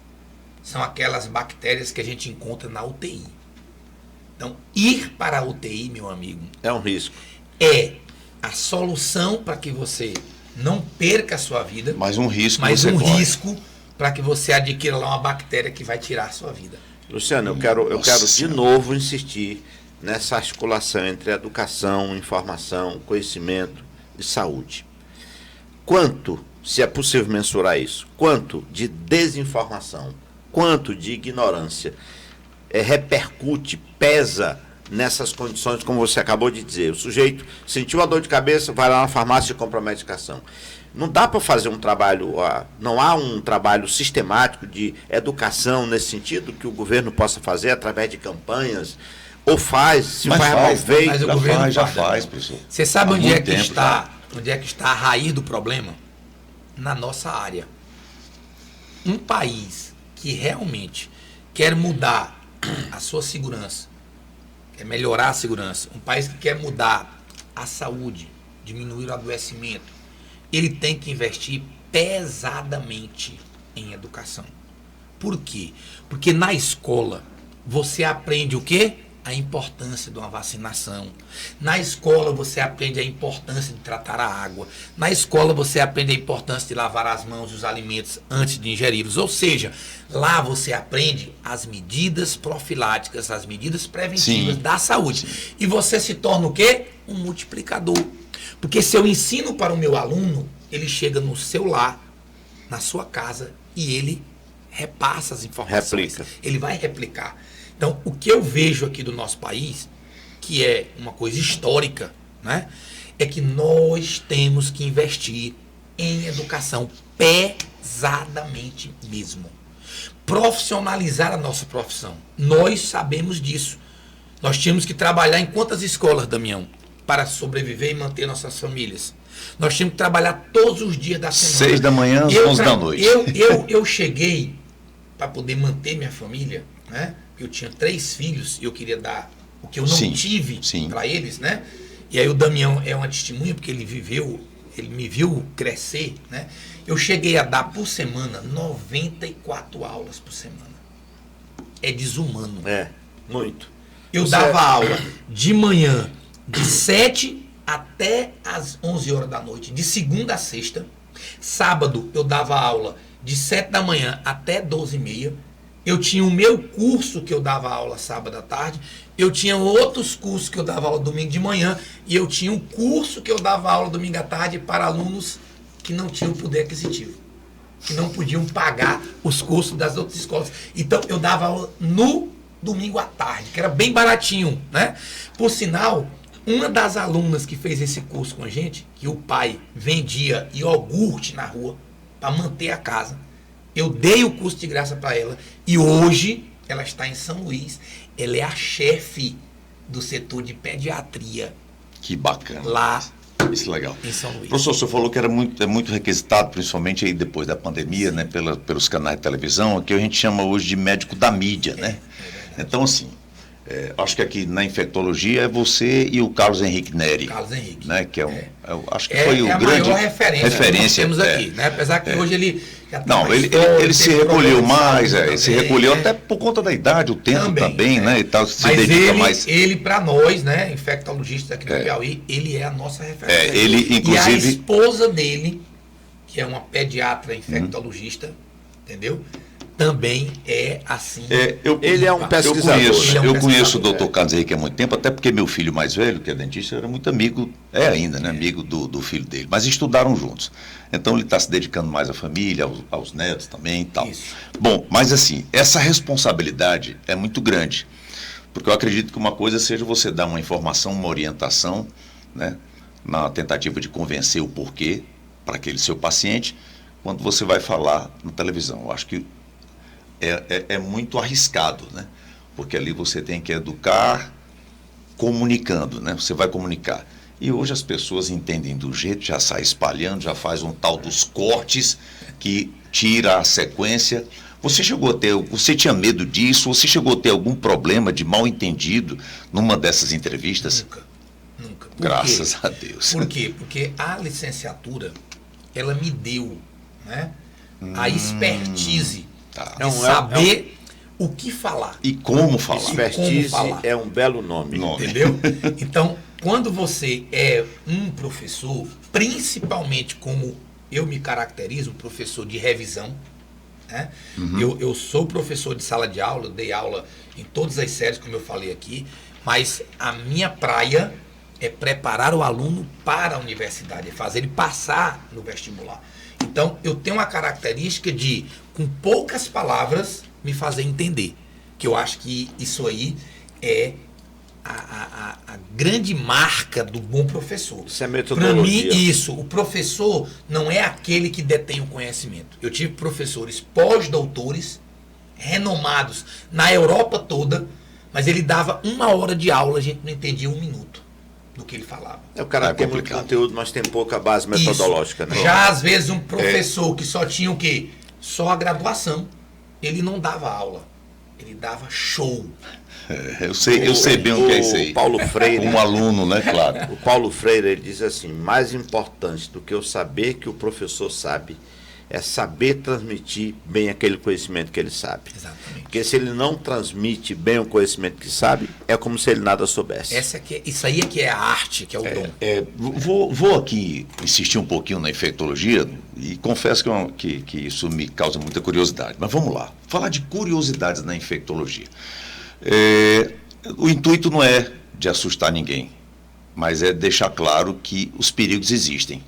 São aquelas bactérias que a gente encontra na UTI. Então, ir para a UTI, meu amigo... É um risco. É a solução para que você não perca a sua vida. Mas um risco risco para que você adquira lá uma bactéria que vai tirar a sua vida. Luciano, eu quero de novo insistir nessa articulação entre educação, informação, conhecimento e saúde. Quanto, se é possível mensurar isso, quanto de desinformação, quanto de ignorância repercute, pesa nessas condições, como você acabou de dizer. O sujeito sentiu a dor de cabeça, vai lá na farmácia e compra a medicação. Não dá para fazer um trabalho, não há um trabalho sistemático de educação nesse sentido que o governo possa fazer através de campanhas, ou se faz mal feito. Mas o governo já faz, professor. Você sabe onde é que está a raiz do problema? Na nossa área. Um país que realmente quer mudar a sua segurança, quer melhorar a segurança, um país que quer mudar a saúde, diminuir o adoecimento, ele tem que investir pesadamente em educação. Por quê? Porque na escola você aprende o quê? A importância de uma vacinação. Na escola você aprende a importância de tratar a água. Na escola você aprende a importância de lavar as mãos e os alimentos antes de ingeri-los. Ou seja, lá você aprende as medidas profiláticas, as medidas preventivas da saúde. E você se torna o quê? Um multiplicador. Porque se eu ensino para o meu aluno, ele chega no seu lar, na sua casa, e ele repassa as informações. Replica. Ele vai replicar. Então, o que eu vejo aqui do nosso país, que é uma coisa histórica, né, é que nós temos que investir em educação pesadamente mesmo. Profissionalizar a nossa profissão. Nós sabemos disso. Nós tínhamos que trabalhar em quantas escolas, Damião, para sobreviver e manter nossas famílias? Nós tínhamos que trabalhar todos os dias da semana. 6 da manhã às 11 da noite. Eu cheguei para poder manter minha família, né? Eu tinha 3 filhos e eu queria dar o que eu não tive para eles, né? E aí o Damião é uma testemunha, porque ele me viu crescer, né? Eu cheguei a dar por semana 94 aulas por semana. É desumano. É, muito. Eu dava aula de manhã, de 7 até as 11 horas da noite, de segunda a sexta. Sábado eu dava aula de 7 da manhã até 12h30. Eu tinha o meu curso que eu dava aula sábado à tarde. Eu tinha outros cursos que eu dava aula domingo de manhã. E eu tinha um curso que eu dava aula domingo à tarde para alunos que não tinham poder aquisitivo, que não podiam pagar os cursos das outras escolas. Então eu dava aula no domingo à tarde, que era bem baratinho, né? Por sinal, uma das alunas que fez esse curso com a gente, que o pai vendia iogurte na rua para manter a casa, eu dei o curso de graça para ela e hoje ela está em São Luís. Ela é a chefe do setor de pediatria. Que bacana. Lá isso é legal. em São Luís. Professor, o senhor falou que é muito requisitado, principalmente aí depois da pandemia, né, pelos canais de televisão, que a gente chama hoje de médico da mídia, né? Então, assim, acho que aqui na infectologia é você e o Carlos Henrique Neri. Carlos Henrique. Né, que acho que foi o a grande maior referência que nós temos aqui, né? Apesar que hoje ele já tem Não, uma ele história, se teve recolheu problemas de mais, saúde ele se também, recolheu até por conta da idade, o tempo também, né, e tal, se Mas dedica mais. ele para nós, né, infectologistas aqui do Piauí, ele é a nossa referência. Ele, inclusive... E a esposa dele, que é uma pediatra infectologista, entendeu? Também é assim. Ele é um pesquisador. Eu conheço o doutor Carlos Henrique há muito tempo, até porque meu filho mais velho, que é dentista, era muito amigo, ainda, né, amigo do filho dele, mas estudaram juntos. Então ele está se dedicando mais à família, aos netos também e tal. Isso. Bom, mas assim, essa responsabilidade é muito grande, porque eu acredito que uma coisa seja você dar uma informação, uma orientação, né, na tentativa de convencer o porquê para aquele seu paciente, quando você vai falar na televisão. Eu acho que é muito arriscado, né? Porque ali você tem que educar comunicando, né? Você vai comunicar. E hoje as pessoas entendem do jeito, já sai espalhando, já faz um tal dos cortes que tira a sequência. Você tinha medo disso? Você chegou a ter algum problema de mal entendido numa dessas entrevistas? Nunca. Graças a Deus. Por quê? Porque a licenciatura, ela me deu, né, a expertise de saber o que falar. E como falar. Expertise é um belo nome. Entendeu? Então, quando você é um professor, principalmente como eu me caracterizo, um professor de revisão, né? Eu sou professor de sala de aula, eu dei aula em todas as séries, como eu falei aqui, mas a minha praia é preparar o aluno para a universidade, é fazer ele passar no vestibular. Então, eu tenho uma característica de, com poucas palavras, me fazer entender. Que eu acho que isso aí é a grande marca do bom professor. Isso é metodologia. Para mim, isso. O professor não é aquele que detém o conhecimento. Eu tive professores pós-doutores, renomados na Europa toda, mas ele dava 1 hora de aula, a gente não entendia 1 minuto do que ele falava. O cara tem muito conteúdo, mas tem pouca base metodológica. Isso. Né? Já às vezes um professor que só tinha o quê? Só a graduação, ele não dava aula, ele dava show. Eu sei bem o que é isso aí. Paulo Freire, um aluno, né, claro. O Paulo Freire, ele diz assim: mais importante do que eu saber que o professor sabe é saber transmitir bem aquele conhecimento que ele sabe. Exatamente. Porque se ele não transmite bem o conhecimento que sabe, é como se ele nada soubesse. Isso aí é que é a arte, que é o dom. Vou aqui insistir um pouquinho na infectologia e confesso que isso me causa muita curiosidade. Mas vamos lá. Falar de curiosidades na infectologia. O intuito não é de assustar ninguém, mas é deixar claro que os perigos existem.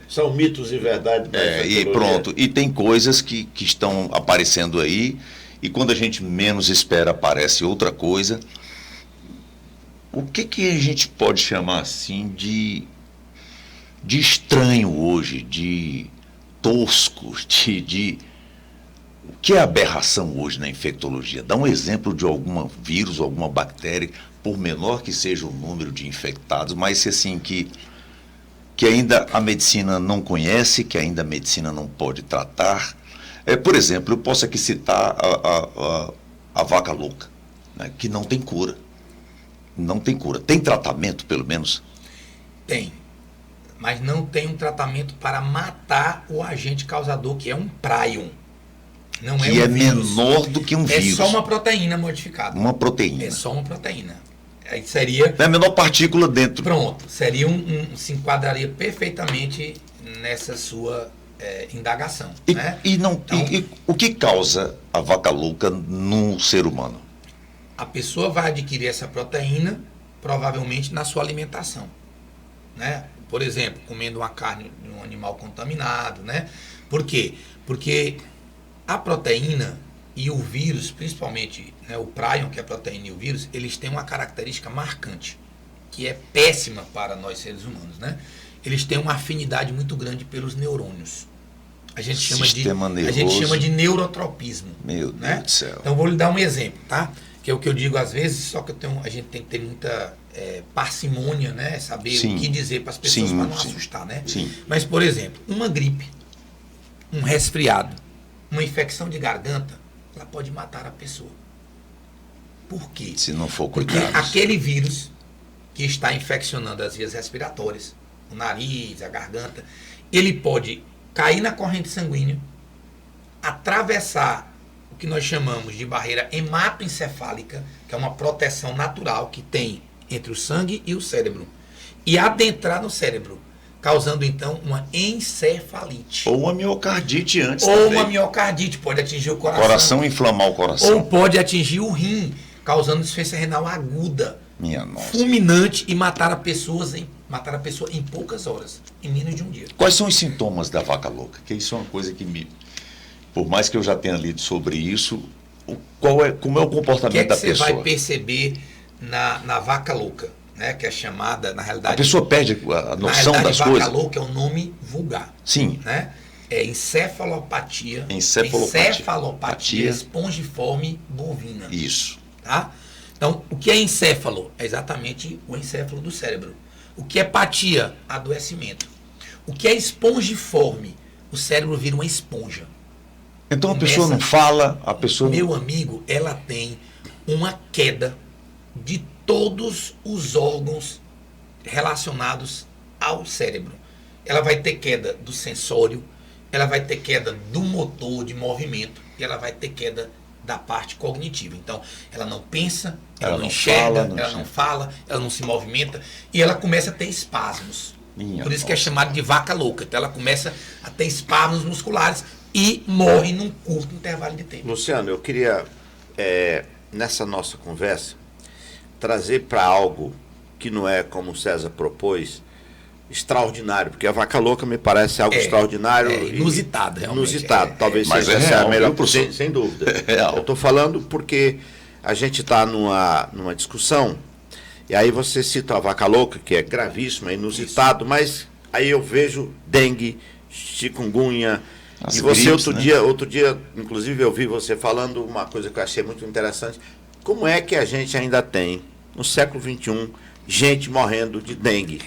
São mitos e verdades. E pronto. E tem coisas que estão aparecendo aí e quando a gente menos espera aparece outra coisa. O que a gente pode chamar assim de estranho hoje, de tosco, o que é aberração hoje na infectologia? Dá um exemplo de algum vírus, alguma bactéria, por menor que seja o número de infectados, mas assim que ainda a medicina não conhece, que ainda a medicina não pode tratar. Por exemplo, eu posso aqui citar a vaca louca, né, que não tem cura. Não tem cura. Tem tratamento, pelo menos? Tem. Mas não tem um tratamento para matar o agente causador, que é um prion. Não que é um vírus. Menor do que um vírus. É só uma proteína modificada. Uma proteína. É só uma proteína. Aí seria... É a menor partícula dentro. Pronto. Seria se enquadraria perfeitamente nessa sua indagação. Né? Então, o que causa a vaca louca no ser humano? A pessoa vai adquirir essa proteína provavelmente na sua alimentação, né? Por exemplo, comendo uma carne de um animal contaminado, né? Por quê? Porque a proteína e o vírus, principalmente, né, o prion, que é a proteína, e o vírus, eles têm uma característica marcante, que é péssima para nós seres humanos, né? Eles têm uma afinidade muito grande pelos neurônios. A gente chama de neurotropismo. Meu né? Deus do céu. Então, vou lhe dar um exemplo, tá? Que é o que eu digo às vezes, só que a gente tem que ter muita parcimônia, né? Saber sim. o que dizer para as pessoas para não sim. assustar, né? Sim. Mas, por exemplo, uma gripe, um resfriado, uma infecção de garganta, ela pode matar a pessoa. Por quê? Se não for Porque cuidado. aquele vírus que está infeccionando as vias respiratórias, o nariz, a garganta, ele pode cair na corrente sanguínea, atravessar o que nós chamamos de barreira hematoencefálica, que é uma proteção natural que tem entre o sangue e o cérebro, e adentrar no cérebro, causando então uma encefalite. Ou uma miocardite antes Ou também. uma miocardite, pode atingir o coração. Coração, inflamar o coração. Ou pode atingir o rim, causando insuficiência renal aguda, Minha nossa. fulminante, e matar a pessoa em poucas horas, em menos de um dia. Quais são os sintomas da vaca louca? Que isso é uma coisa que por mais que eu já tenha lido sobre isso, como é o comportamento da pessoa? O que você vai perceber na vaca louca, né? Que é chamada, na realidade... A pessoa perde a noção das coisas? Vaca louca é um nome vulgar. Sim. Né? É encefalopatia espongiforme bovina. Isso. Tá? Então, o que é encéfalo? É exatamente o encéfalo do cérebro. O que é patia? Adoecimento. O que é espongiforme? O cérebro vira uma esponja. Então a pessoa não fala, a pessoa... Meu amigo, ela tem uma queda de todos os órgãos relacionados ao cérebro. Ela vai ter queda do sensório, ela vai ter queda do motor de movimento e ela vai ter queda da parte cognitiva. Então, ela não pensa, ela não enxerga, ela não fala, ela não se movimenta e ela começa a ter espasmos. Por isso que é chamado de vaca louca. Então, ela começa a ter espasmos musculares e morre num curto intervalo de tempo. Luciano, eu queria, nessa nossa conversa, trazer para algo que não é, como o César propôs, extraordinário, porque a vaca louca me parece algo extraordinário. Inusitado, realmente. Inusitado, talvez mas seja real, a melhor, professor? sem dúvida. Real. Eu estou falando porque a gente está numa discussão, e aí você cita a vaca louca, que é gravíssima, é inusitado, mas aí eu vejo dengue, chikungunya. E você gripes, outro dia, inclusive eu vi você falando uma coisa que eu achei muito interessante. Como é que a gente ainda tem, no século XXI, gente morrendo de dengue?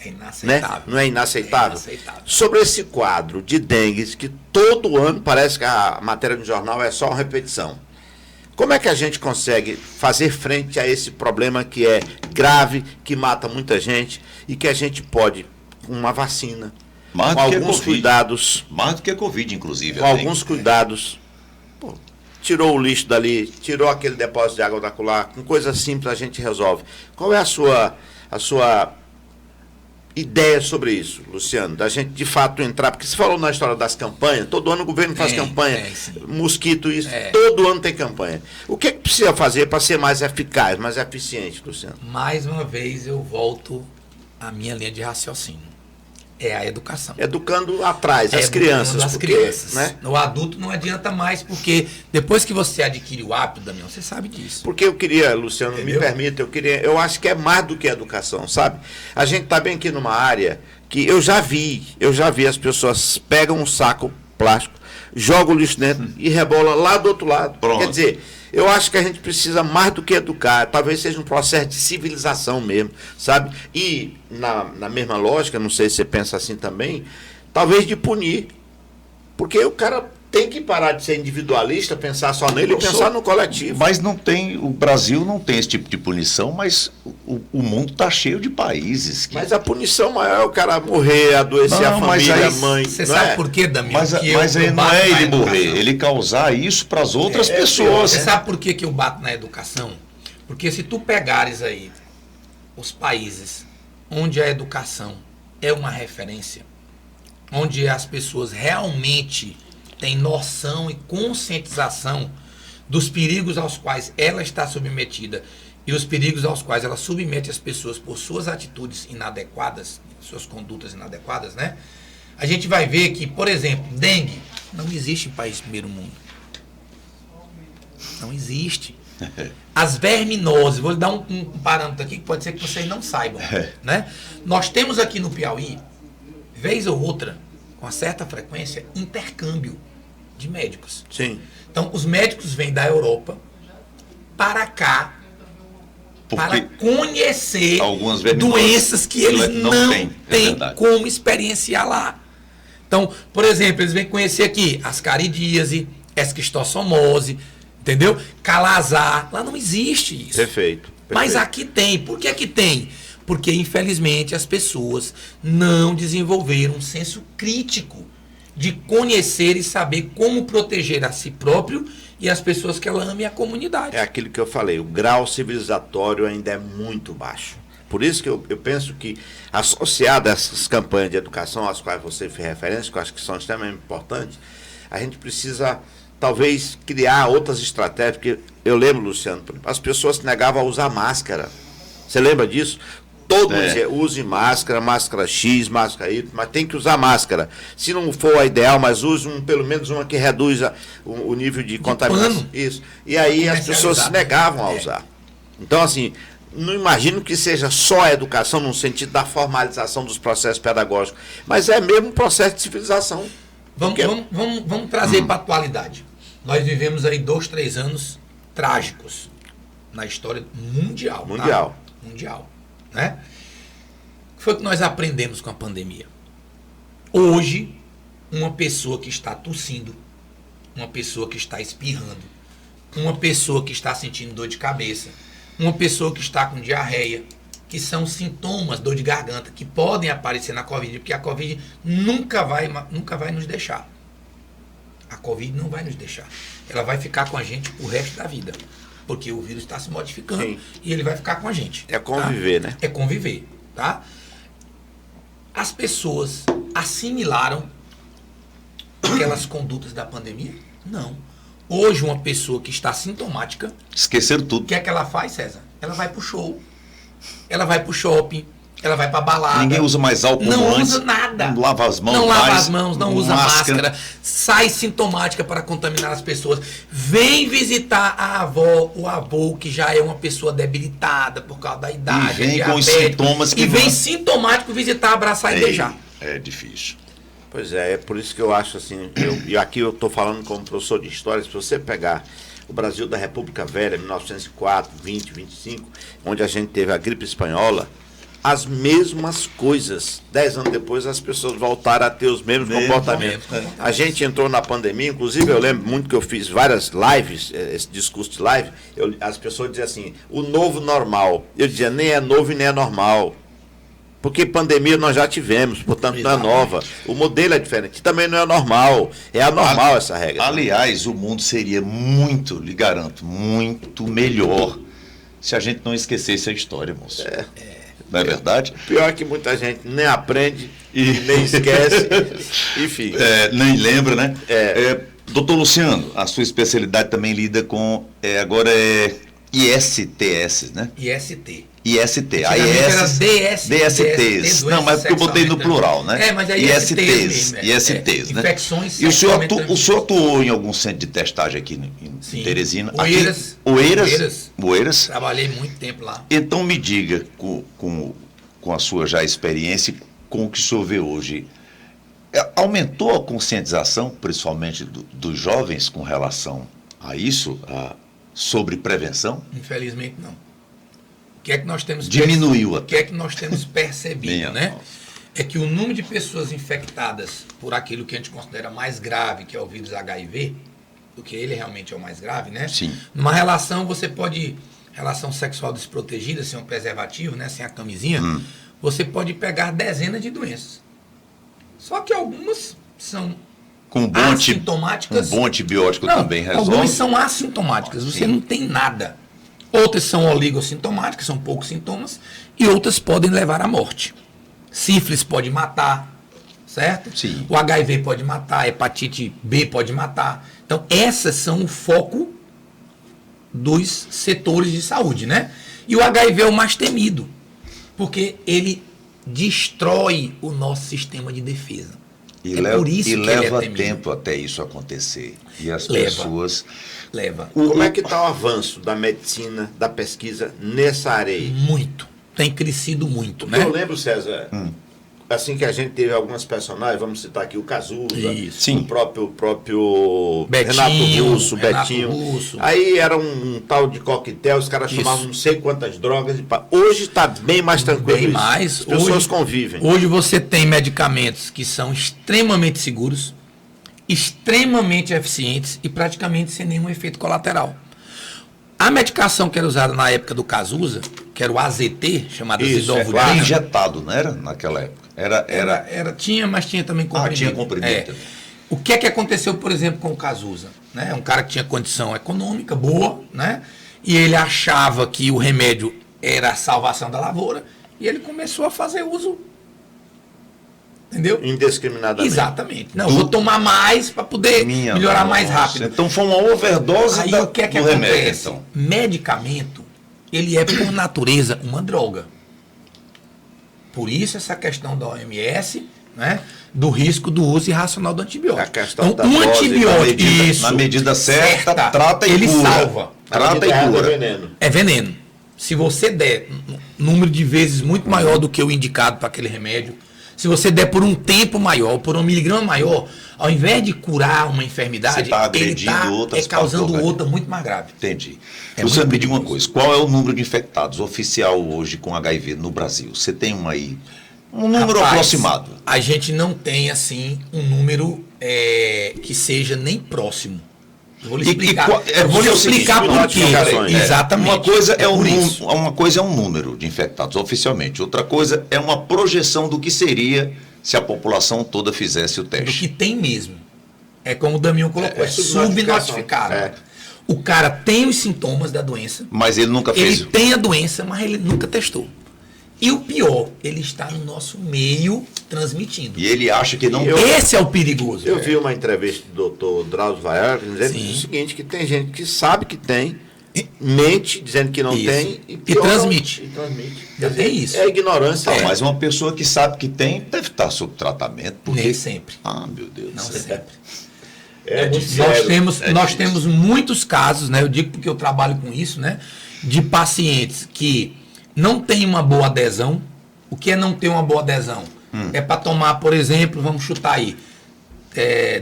É inaceitável. Né? Não é inaceitável? É inaceitável. Sobre esse quadro de dengue, que todo ano parece que a matéria no jornal é só uma repetição. Como é que a gente consegue fazer frente a esse problema que é grave, que mata muita gente e que a gente pode, com uma vacina, mais com alguns cuidados... Mais do que a Covid, inclusive. Com alguns cuidados. Pô, tirou o lixo dali, tirou aquele depósito de água da colar, com coisas simples a gente resolve. Qual é a sua ideia sobre isso, Luciano? Da gente de fato entrar, porque você falou na história das campanhas, todo ano o governo faz campanha, mosquito, isso, todo ano tem campanha. O que precisa fazer para ser mais eficaz, mais eficiente, Luciano? Mais uma vez eu volto à minha linha de raciocínio. é a educação. Educando atrás, as crianças. As porque, crianças. Né? O adulto não adianta mais, porque depois que você adquire o hábito, Damião, você sabe disso. Porque eu queria, Luciano, Entendeu? me permita, eu acho que é mais do que educação, sabe? A gente está bem aqui numa área que eu já vi as pessoas pegam um saco plástico, jogam o lixo dentro e rebola lá do outro lado. Pronto. Quer dizer, eu acho que a gente precisa mais do que educar, talvez seja um processo de civilização mesmo, sabe? E na mesma lógica, não sei se você pensa assim também, talvez de punir. Porque o cara tem que parar de ser individualista, pensar só nele e pensar no coletivo. Mas não tem, o Brasil não tem esse tipo de punição, mas o mundo está cheio de países. Mas a punição maior é o cara morrer, adoecer a Não, mas família, aí a mãe. Você não sabe é? por quê, Damião? Mas Que aí não bato é na ele morrer, educação? ele causar isso para as outras pessoas. Você sabe por que eu bato na educação? Porque se tu pegares aí os países onde a educação é uma referência, onde as pessoas realmente têm noção e conscientização dos perigos aos quais ela está submetida e os perigos aos quais ela submete as pessoas por suas atitudes inadequadas, suas condutas inadequadas, né? A gente vai ver que, por exemplo, dengue não existe em país de primeiro mundo. Não existe. As verminoses, vou lhe dar um parâmetro aqui que pode ser que vocês não saibam, né? Nós temos aqui no Piauí, vez ou outra, com uma certa frequência, intercâmbio de médicos. Sim. Então, os médicos vêm da Europa para cá para Porque conhecer algumas verminoses doenças que eles não não têm, é têm verdade. como experienciar lá. Então, por exemplo, eles vêm conhecer aqui ascaridíase, esquistossomose, entendeu? Calazar. Lá não existe isso. Perfeito. Mas aqui tem. Por que aqui tem? Porque, infelizmente, as pessoas não desenvolveram um senso crítico de conhecer e saber como proteger a si próprio e as pessoas que ela ama e a comunidade. É aquilo que eu falei, o grau civilizatório ainda é muito baixo. Por isso que eu penso que, associado a essas campanhas de educação às quais você fez referência, que eu acho que são extremamente importantes, a gente precisa, talvez, criar outras estratégias, porque eu lembro, Luciano, as pessoas se negavam a usar máscara. Você lembra disso? Todo mundo dizia, use máscara, máscara X, máscara Y, mas tem que usar máscara. Se não for a ideal, mas use pelo menos uma que reduza o nível de contaminação. pano. Isso. E aí as pessoas se negavam a usar. Então, assim, não imagino que seja só a educação no sentido da formalização dos processos pedagógicos, mas é mesmo um processo de civilização. Vamos trazer para a atualidade. Nós vivemos aí 2, 3 anos trágicos na história mundial. Mundial. Tá? Mundial. Né? O que foi que nós aprendemos com a pandemia? Hoje, uma pessoa que está tossindo, uma pessoa que está espirrando, uma pessoa que está sentindo dor de cabeça, uma pessoa que está com diarreia, que são sintomas, dor de garganta, que podem aparecer na Covid, porque a Covid nunca vai nos deixar. A Covid não vai nos deixar. Ela vai ficar com a gente o resto da vida. Porque o vírus está se modificando. Sim. E ele vai ficar com a gente. É conviver, tá? né? É conviver, tá? As pessoas assimilaram aquelas condutas da pandemia? Não. Hoje, uma pessoa que está sintomática... Esqueceram tudo. O que é que ela faz, César? Ela vai pro show. Ela vai pro shopping. Ela vai pra balada. Ninguém usa mais álcool não como antes. Usa nada. Não lava as mãos não mais. Lava as mãos, não usa máscara. Sai sintomática para contaminar as pessoas. Vem visitar a avó, o avô, que já é uma pessoa debilitada por causa da idade. E vem com os sintomas que... E vem sintomático visitar, abraçar e beijar. É difícil. Pois é por isso que eu acho assim, e aqui eu estou falando como professor de história, se você pegar o Brasil da República Velha, 1904, 20, 25, onde a gente teve a gripe espanhola, as mesmas coisas. 10 anos depois as pessoas voltaram a ter os mesmos comportamentos. A gente entrou na pandemia, inclusive eu lembro muito que eu fiz várias lives, esse discurso de live, as pessoas diziam assim, o novo normal. Eu dizia, nem é novo e nem é normal. Porque pandemia nós já tivemos, portanto não é nova. O modelo é diferente. Também não é normal. É anormal essa regra. Aliás, o mundo seria muito, lhe garanto, muito melhor se a gente não esquecesse a história, moço. Não é verdade? Pior é que muita gente nem aprende e nem esquece. Enfim. Nem lembra, né? Doutor Luciano, a sua especialidade também lida com, agora é ISTS, né? IST. IST. A Antigamente era IS, DSTs. Não, mas porque eu botei no plural, né? Mas é ISTs, mesmo, ISTs, né? Infecções E o sexualmente senhor atuou em algum centro de testagem aqui em Teresina? Oeiras. Oeiras. Trabalhei muito tempo lá. Então me diga, com a sua já experiência, com o que o senhor vê hoje, aumentou a conscientização, principalmente dos jovens, com relação a isso, sobre prevenção? Infelizmente não. O que é que nós temos Diminuiu O que é que nós temos percebido, né? Nossa. É que o número de pessoas infectadas por aquilo que a gente considera mais grave, que é o vírus HIV, do que ele realmente é o mais grave, né? Sim. Numa relação, você pode, relação sexual desprotegida, sem um preservativo, né? Sem a camisinha, você pode pegar dezenas de doenças. Só que algumas são Com assintomáticas. Um bom antibiótico também resolve. Algumas são assintomáticas, você não tem nada. Outras são oligossintomáticas, são poucos sintomas, e outras podem levar à morte. Sífilis pode matar, certo? Sim. O HIV pode matar, a hepatite B pode matar. Então, essas são o foco dos setores de saúde, né? E o HIV é o mais temido, porque ele destrói o nosso sistema de defesa. E por isso que leva ele é temido. tempo até isso acontecer. E as Leva. pessoas... Leva. Como é que está o avanço da medicina, da pesquisa nessa área aí? Muito. Tem crescido muito, Porque né? eu lembro, César, assim que a gente teve algumas personagens, vamos citar aqui o Cazuza, Isso. Sim. o próprio Betinho, Renato Russo, Renato Betinho. Russo. Aí era um tal de coquetel, os caras Isso. tomavam não sei quantas drogas. Hoje está bem mais tranquilo. Bem isso. mais. As pessoas Hoje- convivem. Hoje você tem medicamentos que são extremamente seguros, extremamente eficientes e praticamente sem nenhum efeito colateral. A medicação que era usada na época do Cazuza, que era o AZT, chamado Isso, Era Zidovudina, injetado, não era? Naquela época. tinha, mas tinha também comprimido. tinha comprimido É. também. O que é que aconteceu, por exemplo, com o Cazuza? Né? Um cara que tinha condição econômica boa, né? E ele achava que o remédio era a salvação da lavoura, e ele começou a fazer uso. Entendeu? Indiscriminadamente. Exatamente. Não, vou tomar mais para poder Minha melhorar mais nossa. rápido. Então foi uma overdose Aí o que é que do acontece? remédio, então. Medicamento, ele é por natureza uma droga. Por isso essa questão da OMS, né, do risco do uso irracional do antibiótico. A questão da um dose, antibiótico, Na medida certa, trata e ele cura. salva. Trata e É cura. veneno. É veneno. Se você der um número de vezes muito maior do que o indicado para aquele remédio, se você der por um tempo maior, por 1 miligrama maior, ao invés de curar uma enfermidade, Você tá ele agredindo está outras causando partes do outra muito mais grave. Entendi. É Você muito me diga uma perigoso. coisa, qual é o número de infectados oficial hoje com HIV no Brasil? Você tem um número Rapaz, aproximado? A gente não tem, assim, um número que seja nem próximo. Eu vou lhe explicar. Eu vou lhe explicar por quê. notificações. Exatamente. Uma coisa é, por isso. uma coisa é um número de infectados oficialmente, outra coisa é uma projeção do que seria se a população toda fizesse o Do teste. que tem mesmo. É como o Damião colocou, é subnotificado. É. O cara tem os sintomas da doença, Mas ele nunca fez. ele tem a doença, mas ele nunca testou. E o pior, ele está no nosso meio transmitindo. E ele acha que não. Esse é o perigoso. Eu vi uma entrevista do Dr. Drauzio Varela dizendo Sim. o seguinte, que tem gente que sabe que tem, mente dizendo que não Isso. tem E pior, transmite. E transmite. Já Quer tem dizer, isso. É ignorância. Ah, mas uma pessoa que sabe que tem deve estar sob tratamento. Porque... Nem sempre. Ah, meu Deus Não do céu. sempre. É muito Nós sério. temos, é nós difícil. temos muitos casos, né? Eu digo porque eu trabalho com isso, né? De pacientes que não têm uma boa adesão. O que é não ter uma boa adesão? É para tomar, por exemplo, vamos chutar aí.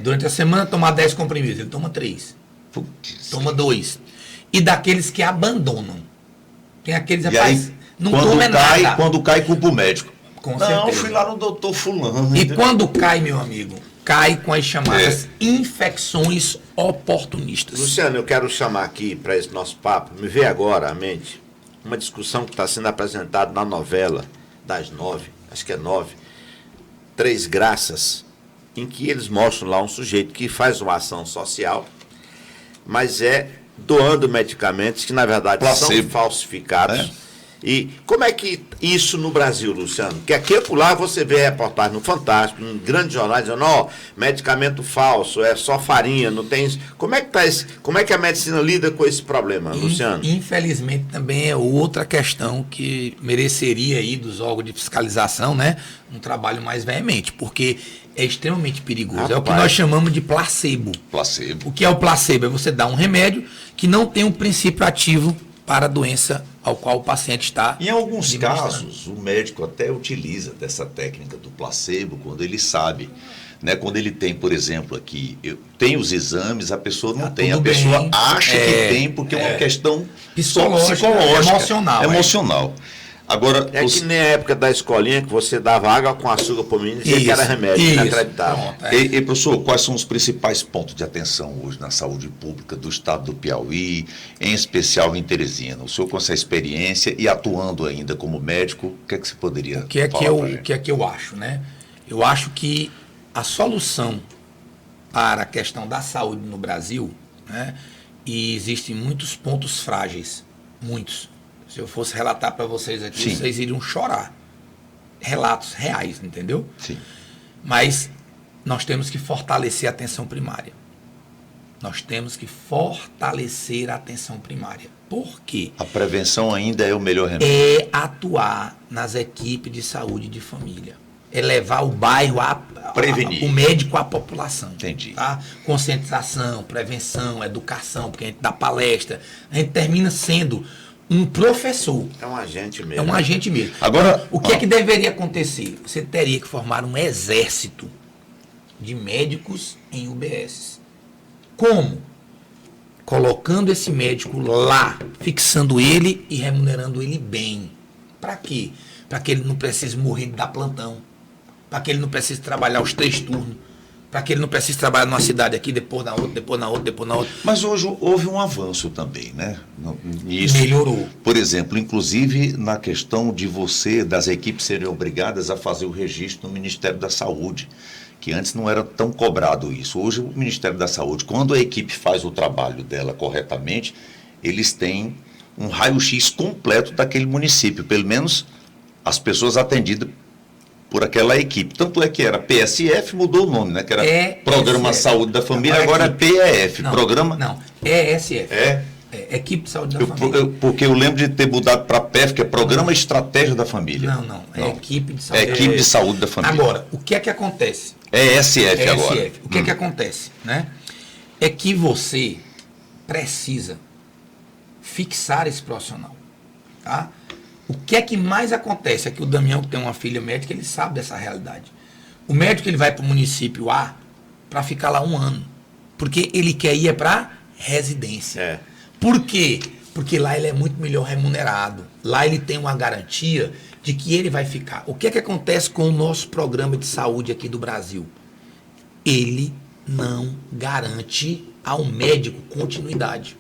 Durante a semana tomar 10 comprimidos. Ele toma 3. Putz. Toma 2. E daqueles que abandonam. Tem aqueles, E rapaz, aí, não quando toma cai, nada. quando cai, culpa o médico. Com não, certeza. fui lá no doutor fulano. E entendeu? quando cai, meu amigo, cai com as chamadas É. infecções oportunistas. Luciano, eu quero chamar aqui para esse nosso papo, me veio agora à mente, uma discussão que está sendo apresentada na novela das 9, acho que é 9, Três Graças, em que eles mostram lá um sujeito que faz uma ação social, mas doando medicamentos que na verdade são Placebo. falsificados, E como é que isso no Brasil, Luciano? Que aqui e lá você vê reportagem no Fantástico, em grandes jornais, dizendo, medicamento falso, é só farinha, não tem isso. Como é que tá esse, como é que a medicina lida com esse problema, Luciano? Infelizmente também é outra questão que mereceria aí dos órgãos de fiscalização, né, um trabalho mais veemente, porque é extremamente perigoso. Rapaz. É o que nós chamamos de placebo. Placebo. O que é o placebo? É você dar um remédio que não tem um princípio ativo para a doença ao qual o paciente está. Em alguns administrando. casos, o médico até utiliza dessa técnica do placebo quando ele sabe. Né? Quando ele tem, por exemplo, aqui, tem os exames, a pessoa não tem. A tudo pessoa bem. acha que tem porque é uma questão Psicológica, emocional. Emocional. Agora, É que nem a época da escolinha que você dava água com açúcar por menino e dizia que era remédio, isso. inacreditável. Pronto, E, professor, quais são os principais pontos de atenção hoje na saúde pública do estado do Piauí, em especial em Teresina? O senhor com essa experiência e atuando ainda como médico, o que é que você poderia O que é falar pra gente? que eu acho, né? Eu acho que a solução para a questão da saúde no Brasil, né? E existem muitos pontos frágeis, muitos. Se eu fosse relatar para vocês aqui, Sim. vocês iriam chorar. Relatos reais, entendeu? Sim. Mas nós temos que fortalecer a atenção primária. Nós temos que fortalecer a atenção primária. Por quê? A prevenção ainda é o melhor remédio. É atuar nas equipes de saúde de família. É levar o bairro Prevenir. o médico à população. Entendi. Tá? Conscientização, prevenção, educação, porque a gente dá palestra. A gente termina sendo um professor. É um agente É mesmo. um agente mesmo. Agora, O que é que deveria acontecer? Você teria que formar um exército de médicos em UBS. Como? Colocando esse médico lá, fixando ele e remunerando ele bem. Para quê? Para que ele não precise morrer de dar plantão. Para que ele não precise trabalhar os 3 turnos. Para que ele não precise trabalhar numa cidade aqui, depois na outra, depois na outra, depois na outra. Mas hoje houve um avanço também, né? Nisso. Melhorou. Por exemplo, inclusive na questão de das equipes serem obrigadas a fazer o registro no Ministério da Saúde, que antes não era tão cobrado isso. Hoje o Ministério da Saúde, quando a equipe faz o trabalho dela corretamente, eles têm um raio-x completo daquele município, pelo menos as pessoas atendidas por aquela equipe. Tanto é que era PSF, mudou o nome, né? Que era Programa Saúde da Família, agora é PEF. Não, Programa... Não, ESF. É? Equipe de Saúde da Família. Porque eu lembro de ter mudado para PEF, que é Programa Estratégia da Família. Não. É Equipe de Saúde. É Equipe de Saúde da Família. Agora, o que é que acontece? É ESF agora. O que é que acontece? Né? É que você precisa fixar esse profissional. Tá? O que é que mais acontece? É que o Damião, que tem uma filha médica, ele sabe dessa realidade. O médico ele vai para o município A para ficar lá 1 ano. Porque ele quer ir para residência. É. Por quê? Porque lá ele é muito melhor remunerado. Lá ele tem uma garantia de que ele vai ficar. O que é que acontece com o nosso programa de saúde aqui do Brasil? Ele não garante ao médico continuidade.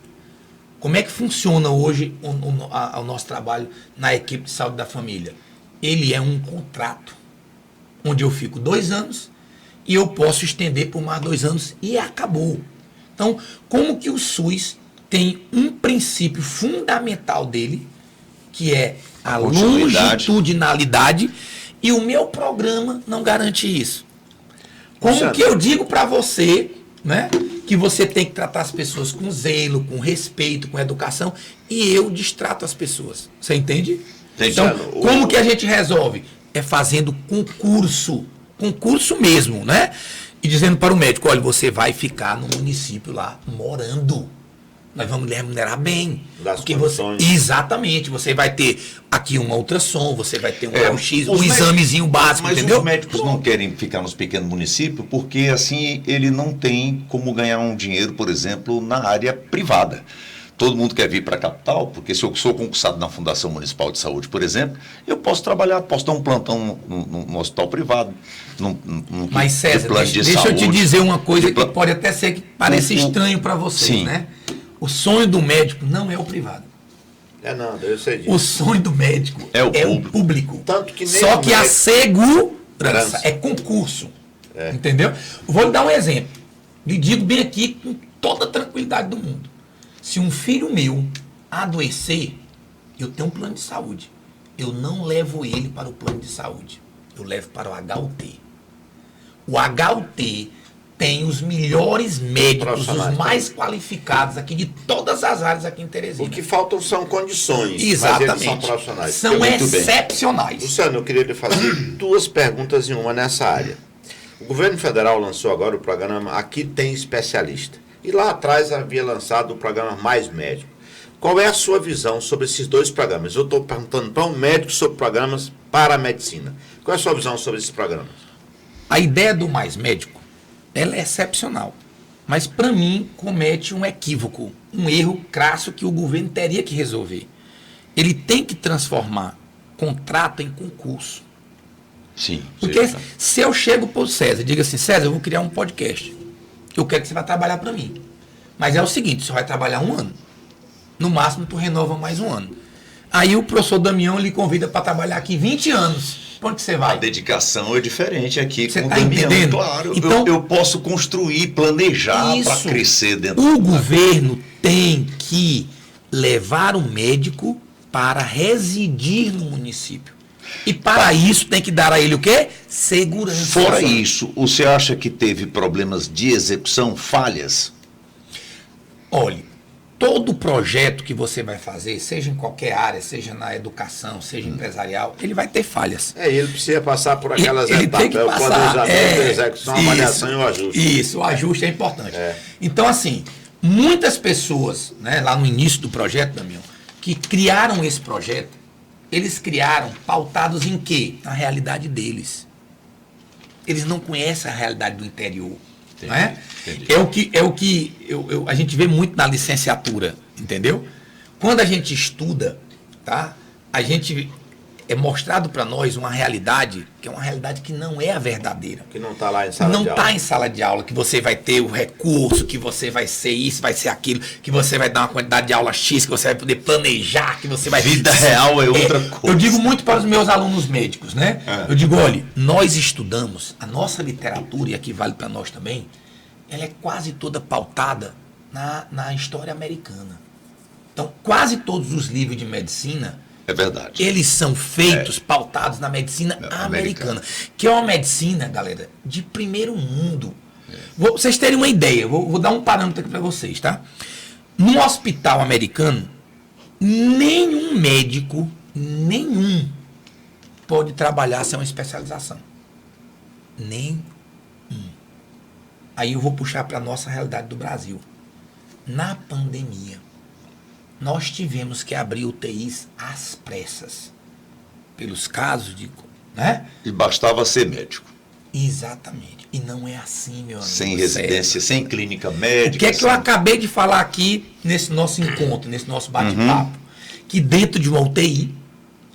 Como é que funciona hoje o nosso trabalho na equipe de saúde da família? Ele é um contrato, onde eu fico 2 anos e eu posso estender por mais 2 anos e acabou. Então, como que o SUS tem um princípio fundamental dele, que é a longitudinalidade, e o meu programa não garante isso? Como que eu digo para você, né, que você tem que tratar as pessoas com zelo, com respeito, com educação, e eu distrato as pessoas? Você entende? Então, como que a gente resolve? É fazendo concurso mesmo, né? E dizendo para o médico, olha, você vai ficar no município lá, morando. Nós vamos lhe remunerar bem. Porque exatamente, você vai ter aqui um ultrassom, você vai ter um raio-x, um examezinho básico, mas entendeu? Os médicos não querem ficar nos pequenos municípios porque assim ele não tem como ganhar um dinheiro, por exemplo, na área privada. Todo mundo quer vir para a capital, porque se eu sou concursado na Fundação Municipal de Saúde, por exemplo, eu posso trabalhar, posso dar um plantão no hospital privado. Mas, César, deixa eu te dizer uma coisa que pode até ser que pareça estranho para vocês, né? O sonho do médico não é o privado. Não, eu sei disso. O sonho do médico é o público. Tanto que só que a segurança é concurso. Entendeu? Vou lhe dar um exemplo. Lhe digo bem aqui com toda a tranquilidade do mundo. Se um filho meu adoecer, eu tenho um plano de saúde. Eu não levo ele para o plano de saúde. Eu levo para o HUT. O HUT tem os melhores médicos, os mais qualificados aqui de todas as áreas aqui em Teresina. O que faltam são condições. Exatamente. Mas eles são profissionais. São excepcionais. Luciano, eu queria lhe fazer duas perguntas em uma nessa área. O governo federal lançou agora o programa Aqui Tem Especialista. E lá atrás havia lançado o programa Mais Médico. Qual é a sua visão sobre esses dois programas? Eu estou perguntando para um médico sobre programas para a medicina. Qual é a sua visão sobre esses programas? A ideia do Mais Médico, ela é excepcional. Mas, para mim, comete um equívoco, um erro crasso que o governo teria que resolver. Ele tem que transformar contrato em concurso. Sim. Porque se eu chego para o César e digo assim, César, eu vou criar um podcast. Eu quero que você vá trabalhar para mim. Mas é o seguinte, você vai trabalhar 1 ano. No máximo, tu renova mais 1 ano. Aí o professor Damião lhe convida para trabalhar aqui 20 anos. Para onde você vai? A dedicação é diferente aqui Você com o tá Damião, entendendo? claro. Então, eu posso construir, planejar para isso. crescer dentro O governo tem que levar o médico para residir no município. E para isso tem que dar a ele o quê? Segurança. Fora isso, você acha que teve problemas de execução, falhas? Olhe, todo projeto que você vai fazer, seja em qualquer área, seja na educação, seja empresarial, ele vai ter falhas. Ele precisa passar por aquelas Ele etapas. tem que O passar, planejamento, a execução, a avaliação e o ajuste. Isso, o ajuste é importante. Então, assim, muitas pessoas, né, lá no início do projeto, Damião, que criaram esse projeto, eles criaram pautados em quê? Na realidade deles. Eles não conhecem a realidade do interior. Entendi, Não é? entendi. É o que a gente vê muito na licenciatura, entendeu? Quando a gente estuda, tá? A gente é mostrado para nós uma realidade que é uma realidade que não é a verdadeira. Que não está lá em sala Não de aula. está em sala de aula, que você vai ter o recurso, que você vai ser isso, vai ser aquilo, que você vai dar uma quantidade de aula X, que você vai poder planejar, que você vai... Vida real é outra coisa. Eu digo muito para os meus alunos médicos, né? Eu digo, olha, nós estudamos, a nossa literatura, e aqui vale para nós também, ela é quase toda pautada na história americana. Então, quase todos os livros de medicina... É verdade. Eles são feitos, pautados na medicina americana. Que é uma medicina, galera, de primeiro mundo. Vou, vocês terem uma ideia, vou dar um parâmetro aqui para vocês, tá? No hospital americano, nenhum médico, pode trabalhar sem uma especialização. Nenhum. Aí eu vou puxar para a nossa realidade do Brasil. Na pandemia, nós tivemos que abrir UTIs às pressas. Pelos casos de... né? E bastava ser médico. Exatamente. E não é assim, meu amigo. Sem residência, sem clínica médica. O que é que eu acabei de falar aqui nesse nosso encontro, nesse nosso bate-papo? Que dentro de uma UTI,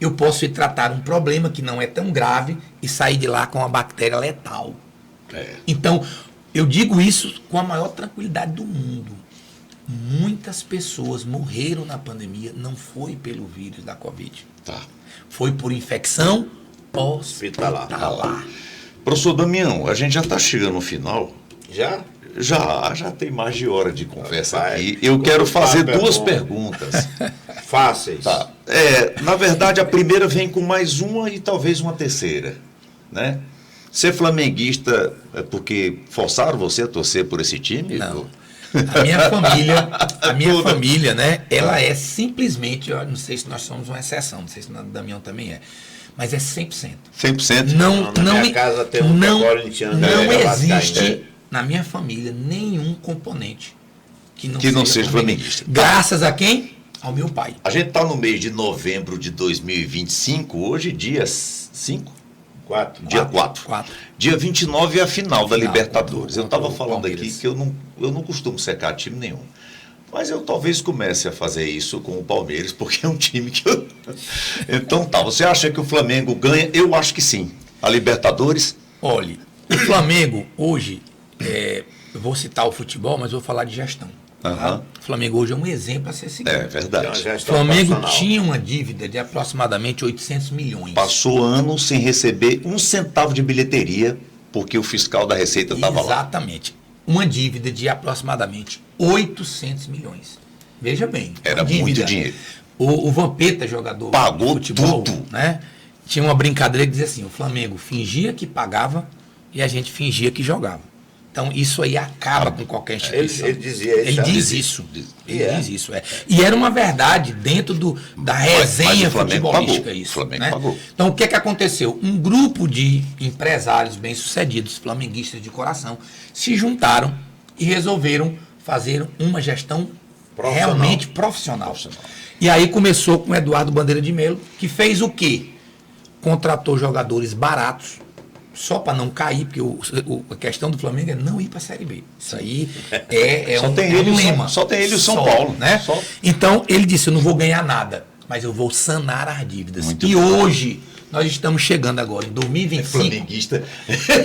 eu posso ir tratar um problema que não é tão grave e sair de lá com uma bactéria letal. Então, eu digo isso com a maior tranquilidade do mundo. Muitas pessoas morreram na pandemia, não foi pelo vírus da Covid. Tá. Foi por infecção hospitalar. Professor Damião, a gente já está chegando no final. Já? Já tem mais de hora de conversa Vai. aqui. Eu quero fazer papo é duas bom. perguntas. Fáceis. Tá. Na verdade, a primeira vem com mais uma e talvez uma terceira, né? Ser flamenguista é porque forçaram você a torcer por esse time? Não. A minha família, né? Ela é simplesmente, eu não sei se nós somos uma exceção, não sei se o Damião também é, mas é 100%. 100%? Na minha casa tem um corintiano, não é existe vascaíno. na minha família nenhum componente que não seja flamenguista. Graças a quem? Ao meu pai. A gente está no mês de novembro de 2025, hoje dia 5? 4. Dia 4. Dia 29 é a final da Libertadores. Eu estava contra o falando aqui Palmeiras. que eu não costumo secar time nenhum. Mas eu talvez comece a fazer isso com o Palmeiras, porque é um time que eu... Então tá, você acha que o Flamengo ganha? Eu acho que sim. A Libertadores? Olhe, o Flamengo hoje, eu vou citar o futebol, mas vou falar de gestão. Tá? O Flamengo hoje é um exemplo a ser seguido. É verdade. Já O está Flamengo profissional. tinha uma dívida de aproximadamente 800 milhões. Passou anos sem receber um centavo de bilheteria, porque o fiscal da Receita estava lá. Exatamente. Uma dívida de aproximadamente 800 milhões. Veja bem. Era uma dívida. muito dinheiro. O Vampeta, jogador Pagou de futebol, tudo. né? Tinha uma brincadeira que dizia assim, o Flamengo fingia que pagava e a gente fingia que jogava. Então, isso aí acaba com qualquer instituição. Ele dizia isso. Ele diz isso. Ele diz isso, é. E era uma verdade dentro da resenha mas o Flamengo futebolística pagou. isso. O Flamengo né? pagou. Então, o que é que aconteceu? Um grupo de empresários bem-sucedidos, flamenguistas de coração, se juntaram e resolveram fazer uma gestão realmente profissional. E aí começou com o Eduardo Bandeira de Melo, que fez o quê? Contratou jogadores baratos, só para não cair, porque a questão do Flamengo é não ir para a Série B. Isso aí é Só um, tem é ele um e o São- lema. só tem ele e o São Só, Paulo. Né? Só. Então, ele disse, eu não vou ganhar nada, mas eu vou sanar as dívidas. Muito E bom. hoje, nós estamos chegando agora, em 2025, Flamenguista.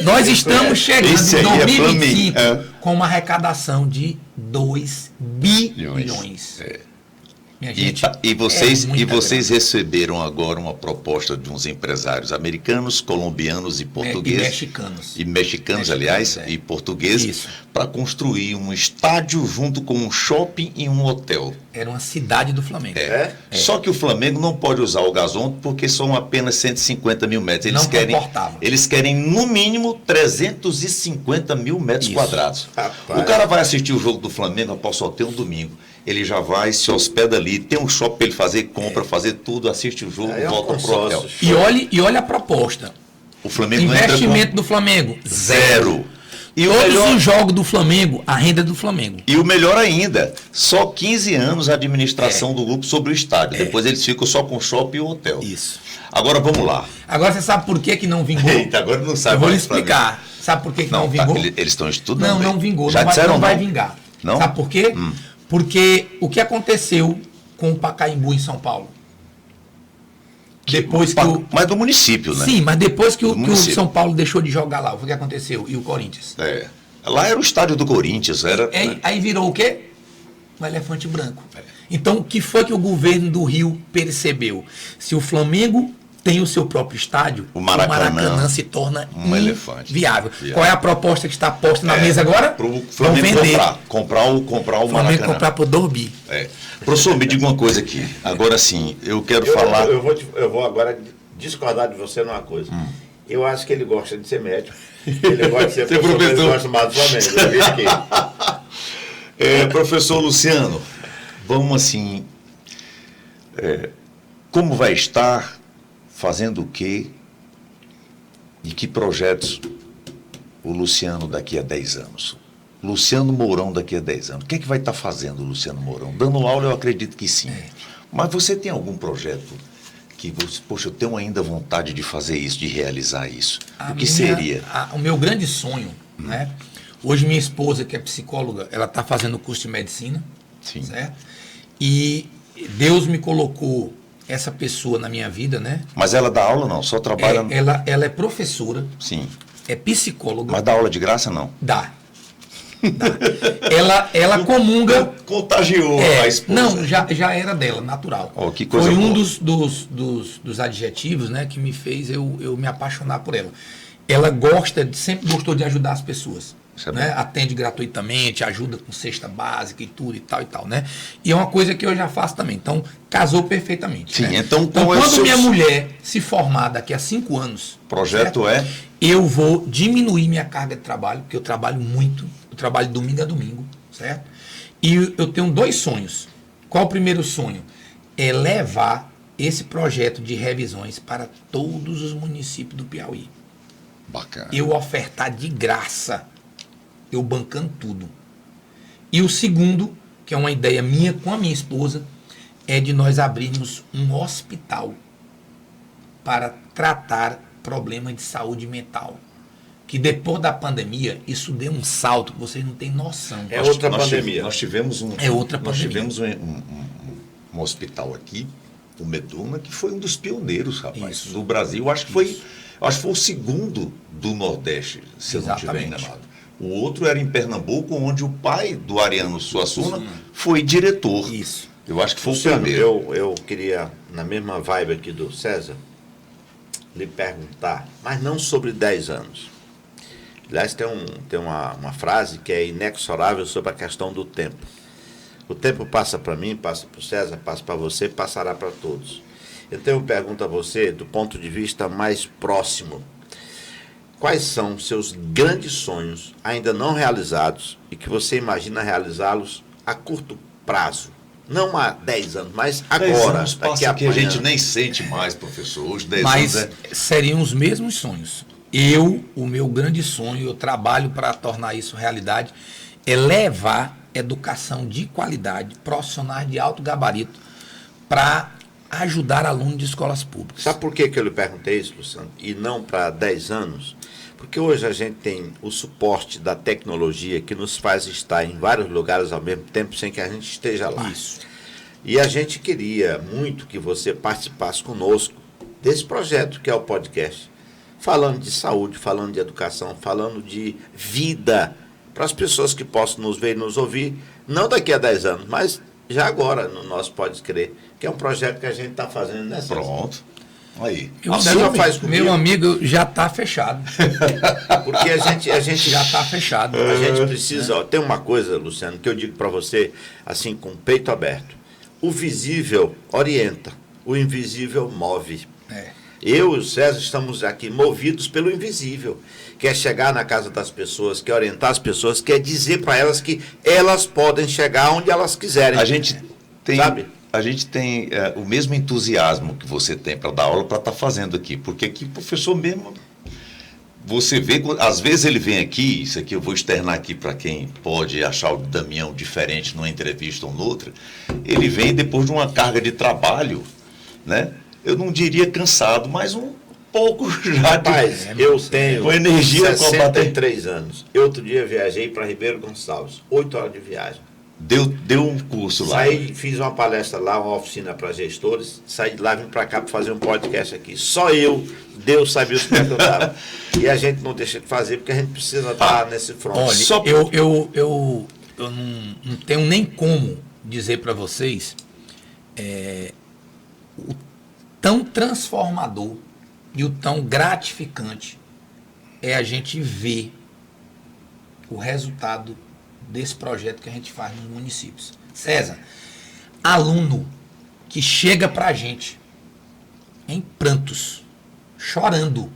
nós estamos chegando Esse em aí é 2025 Flamengo. com uma arrecadação de 2 bilhões. Minha gente, E vocês, é muita vocês receberam agora uma proposta de uns empresários americanos, colombianos e portugueses. mexicanos. E mexicanos, aliás, é. e portugueses, Isso. para construir um estádio junto com um shopping e um hotel. Era uma cidade do Flamengo. Só que o Flamengo não pode usar o gasômetro porque são apenas 150 mil metros. Não comportava. Eles querem, no mínimo, 350 mil metros Isso. quadrados. Rapaz. O cara vai assistir o jogo do Flamengo após só ter um domingo. Ele já vai, se hospeda ali, tem um shopping para ele fazer, compra, fazer tudo, assiste o jogo, É um volta pro hotel. consórcio. E olha a proposta. O Flamengo não entra Investimento do Flamengo, com zero. E o, Todos melhor, os jogos do Flamengo, a renda é do Flamengo. e o melhor ainda, só 15 anos a administração do grupo sobre o estádio. Depois eles ficam só com o shopping e o hotel. Isso. Agora vamos lá. Agora você sabe por que não vingou? Eita, agora não sabe Eu vou lhe mais pra mim. explicar. Sabe por que não Não, tá, vingou? eles estão estudando. Não hein? vingou. Já não vai, disseram não vai vingar. Não? Sabe por quê? Porque o que aconteceu com o Pacaembu em São Paulo? Depois que o... Mas do município, né? Sim, mas depois que Do o município. São Paulo deixou de jogar lá, o que aconteceu? E o Corinthians? É. Lá era o estádio do Corinthians, era. Aí virou o quê? Um elefante branco. Então, o que foi que o governo do Rio percebeu? Se o Flamengo tem o seu próprio estádio, O Maracanã se torna um elefante. viável. Viável. Qual é a proposta que está posta na mesa agora? Para o Vão Flamengo vender. comprar o O Flamengo Maracanã. comprar por 2 bi. É. Professor, me diga uma coisa aqui. Agora sim, eu quero falar. Eu vou agora discordar de você numa coisa. Eu acho que ele gosta de ser médico. Ele gosta de ser Ser professor, ele professor. gosta mais do Flamengo. Eu vi aqui. Professor Luciano, vamos assim. Como vai estar? Fazendo o quê? E que projetos o Luciano daqui a 10 anos? Luciano Mourão daqui a 10 anos. O que é que vai estar fazendo o Luciano Mourão? Dando aula, eu acredito que sim. Mas você tem algum projeto que você, poxa, eu tenho ainda vontade de fazer isso, de realizar isso? O que seria? O meu grande sonho, né? Hoje minha esposa, que é psicóloga, ela está fazendo curso de medicina, Sim. certo? E Deus me colocou essa pessoa na minha vida, né? Mas ela dá aula não, só trabalha. Ela é professora, Sim. é psicóloga, Mas dá aula de graça não? dá. Ela comunga. Contagiou a esposa. Não, já era dela, natural. Oh, que coisa Foi um boa. dos adjetivos, né, que me fez eu me apaixonar por ela. Ela sempre gostou de ajudar as pessoas. Isso é Né? bom. Atende gratuitamente, ajuda com cesta básica e tudo e tal, né? E é uma coisa que eu já faço também. Então, casou perfeitamente. Sim, né? então qual é o quando seu minha mulher se formar daqui a 5 anos, projeto eu vou diminuir minha carga de trabalho, porque eu trabalho muito, eu trabalho domingo a domingo, certo? E eu tenho 2 sonhos. Qual o primeiro sonho? É levar esse projeto de revisões para todos os municípios do Piauí. Bacana. Eu ofertar de graça, eu bancando tudo. E o segundo, que é uma ideia minha com a minha esposa, é de nós abrirmos um hospital para tratar problemas de saúde mental. Que depois da pandemia, isso deu um salto que vocês não têm noção. É outra pandemia. Nós tivemos pandemia. tivemos um hospital aqui, o Meduna, que foi um dos pioneiros, rapaz, Isso. do Brasil. Acho que foi o segundo do Nordeste, se eu não estiver Exatamente. enganado. O outro era em Pernambuco, onde o pai do Ariano Suassuna foi diretor. Isso. Eu acho que foi Luciano, o primeiro. eu queria, na mesma vibe aqui do César, lhe perguntar, mas não sobre 10 anos. Aliás, tem uma frase que é inexorável sobre a questão do tempo. O tempo passa para mim, passa para o César, passa para você, passará para todos. Então eu pergunto a você, do ponto de vista mais próximo, quais são seus grandes sonhos ainda não realizados e que você imagina realizá-los a curto prazo? Não há 10 anos, mas 10 agora, anos daqui passa a que a gente nem sente mais, professor. Hoje 10 Mas anos seriam os mesmos sonhos. O meu grande sonho, eu trabalho para tornar isso realidade, é levar educação de qualidade, profissionais de alto gabarito, para ajudar alunos de escolas públicas. Sabe por que eu lhe perguntei isso, Luciano? E não para 10 anos? Porque hoje a gente tem o suporte da tecnologia que nos faz estar em vários lugares ao mesmo tempo sem que a gente esteja lá. Isso. E a gente queria muito que você participasse conosco desse projeto que é o podcast, falando de saúde, falando de educação, falando de vida, para as pessoas que possam nos ver e nos ouvir, não daqui a 10 anos, mas já agora no nosso Pode Crer, que é um projeto que a gente está fazendo, né, César? pronto. Aí. Meu amigo, já está fechado. Porque a gente Já está fechado. A gente precisa, ó, tem uma coisa, Luciano, que eu digo para você, assim, com o peito aberto. O visível orienta, o invisível move. É. Eu e o César estamos aqui movidos pelo invisível. Quer chegar na casa das pessoas, quer orientar as pessoas, quer dizer para elas que elas podem chegar onde elas quiserem. A gente tem, sabe? a gente tem o mesmo entusiasmo que você tem para dar aula para estar fazendo aqui. Porque aqui o professor mesmo, você vê, às vezes ele vem aqui, isso aqui eu vou externar aqui para quem pode achar o Damião diferente numa entrevista ou noutra, ele vem depois de uma carga de trabalho, né? Eu não diria cansado, mas um pouco já. Rapaz, eu tenho com energia 63 anos. Eu outro dia viajei para Ribeiro Gonçalves, 8 horas de viagem. Deu um curso lá. Saí, fiz uma palestra lá, uma oficina para gestores, saí de lá, vim para cá para fazer um podcast aqui. Só eu, Deus sabia o que eu estava. E a gente não deixa de fazer, porque a gente precisa estar nesse front. Olha, eu não tenho nem como dizer para vocês o tão transformador e o tão gratificante é a gente ver o resultado desse projeto que a gente faz nos municípios. César, aluno que chega para a gente em prantos, chorando,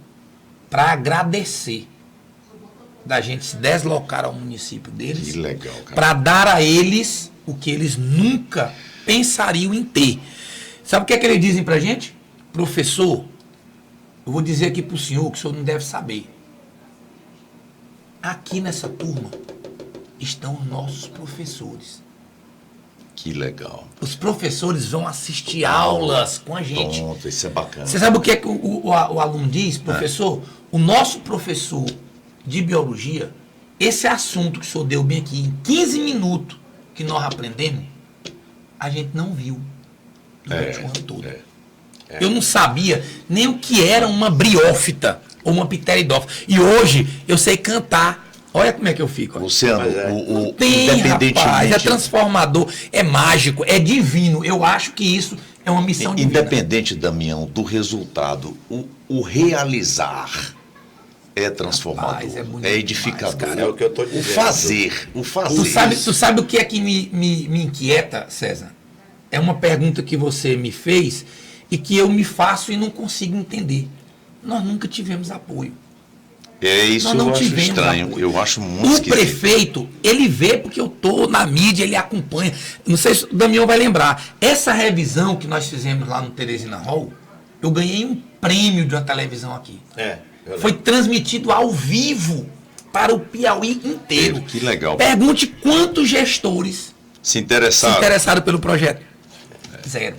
para agradecer da gente se deslocar ao município deles, Que legal, cara. para dar a eles o que eles nunca pensariam em ter. Sabe o que é que eles dizem para a gente? Professor, eu vou dizer aqui para o senhor que o senhor não deve saber. Aqui nessa turma estão os nossos professores. Que legal. Os professores vão assistir aulas com a gente. Pronto, isso é bacana. Você sabe o que é que o aluno diz, professor? O nosso professor de biologia, esse assunto que o senhor deu bem aqui, em 15 minutos que nós aprendemos, a gente não viu durante o ano todo. Eu não sabia nem o que era uma briófita ou uma pteridófita. E hoje eu sei cantar. Olha como é que eu fico. Luciano, Não tem, independentemente... rapaz, é transformador, é mágico, é divino. Eu acho que isso é uma missão divina. Independente, Damião, do resultado, o realizar é transformador, Rapaz, é bonito é edificador. demais, cara. É o que eu estou dizendo. O fazer. Tu sabe o que é que me inquieta, César? É uma pergunta que você me fez e que eu me faço e não consigo entender. Nós nunca tivemos apoio. É isso, Nós não eu acho tivemos estranho. apoio. Eu acho muito O esquisito. prefeito, ele vê porque eu tô na mídia, ele acompanha. Não sei se o Damião vai lembrar. Essa revisão que nós fizemos lá no Teresina Hall, eu ganhei um prêmio de uma televisão aqui. Foi transmitido ao vivo para o Piauí inteiro. Que legal. Pergunte quantos gestores Se interessaram. se interessaram pelo projeto. Zero.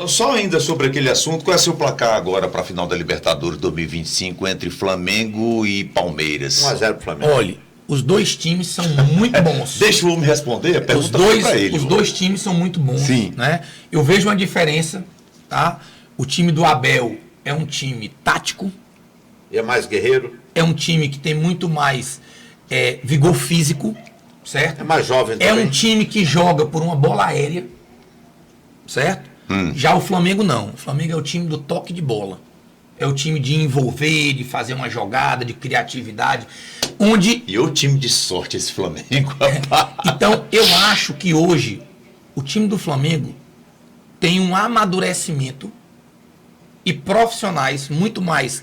Só ainda sobre aquele assunto, qual é o seu placar agora para a final da Libertadores 2025 entre Flamengo e Palmeiras? 1-0 pro Flamengo. Olha, os dois times são muito bons. Deixa o homem responder, a Os pergunta foi para ele. os dois times são muito bons. Sim. Né? Eu vejo uma diferença. Tá? O time do Abel é um time tático, E é mais guerreiro, é um time que tem muito mais vigor físico, certo? é mais jovem É também. um time que joga por uma bola aérea, certo? Já o Flamengo não. O Flamengo é o time do toque de bola. é o time de envolver, de fazer uma jogada, de criatividade, onde... E o time de sorte esse Flamengo. Então, eu acho que hoje o time do Flamengo tem um amadurecimento e profissionais muito mais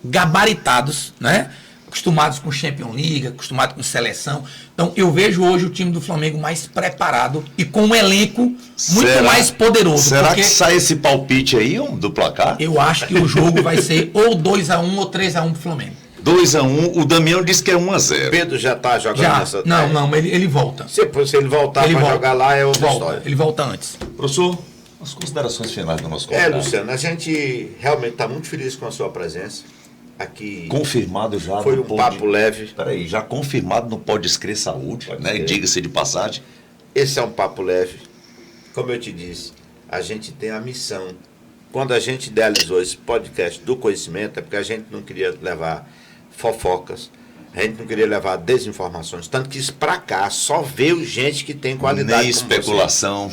gabaritados, né? Acostumados com Champions League, acostumados com seleção. Então, eu vejo hoje o time do Flamengo mais preparado e com um elenco muito mais poderoso. Será que sai esse palpite aí do placar? Eu acho que o jogo vai ser ou 2-1 ou 3-1 pro Flamengo. 2-1, o Damião disse que é 1-0. Pedro já está jogando nessa... Não, mas ele volta. Se ele voltar para jogar lá, é outra história. Ele volta antes. Professor, as considerações finais do nosso convidado. Luciano, a gente realmente está muito feliz com a sua presença aqui. Confirmado já. Foi um papo leve. Peraí, já confirmado no Pode Escrever Saúde, né? Diga-se de passagem. Esse é um papo leve. Como eu te disse, a gente tem a missão. Quando a gente idealizou esse podcast do conhecimento, é porque a gente não queria levar fofocas, a gente não queria levar desinformações. Tanto que isso pra cá só veio gente que tem qualidade. Nem especulação.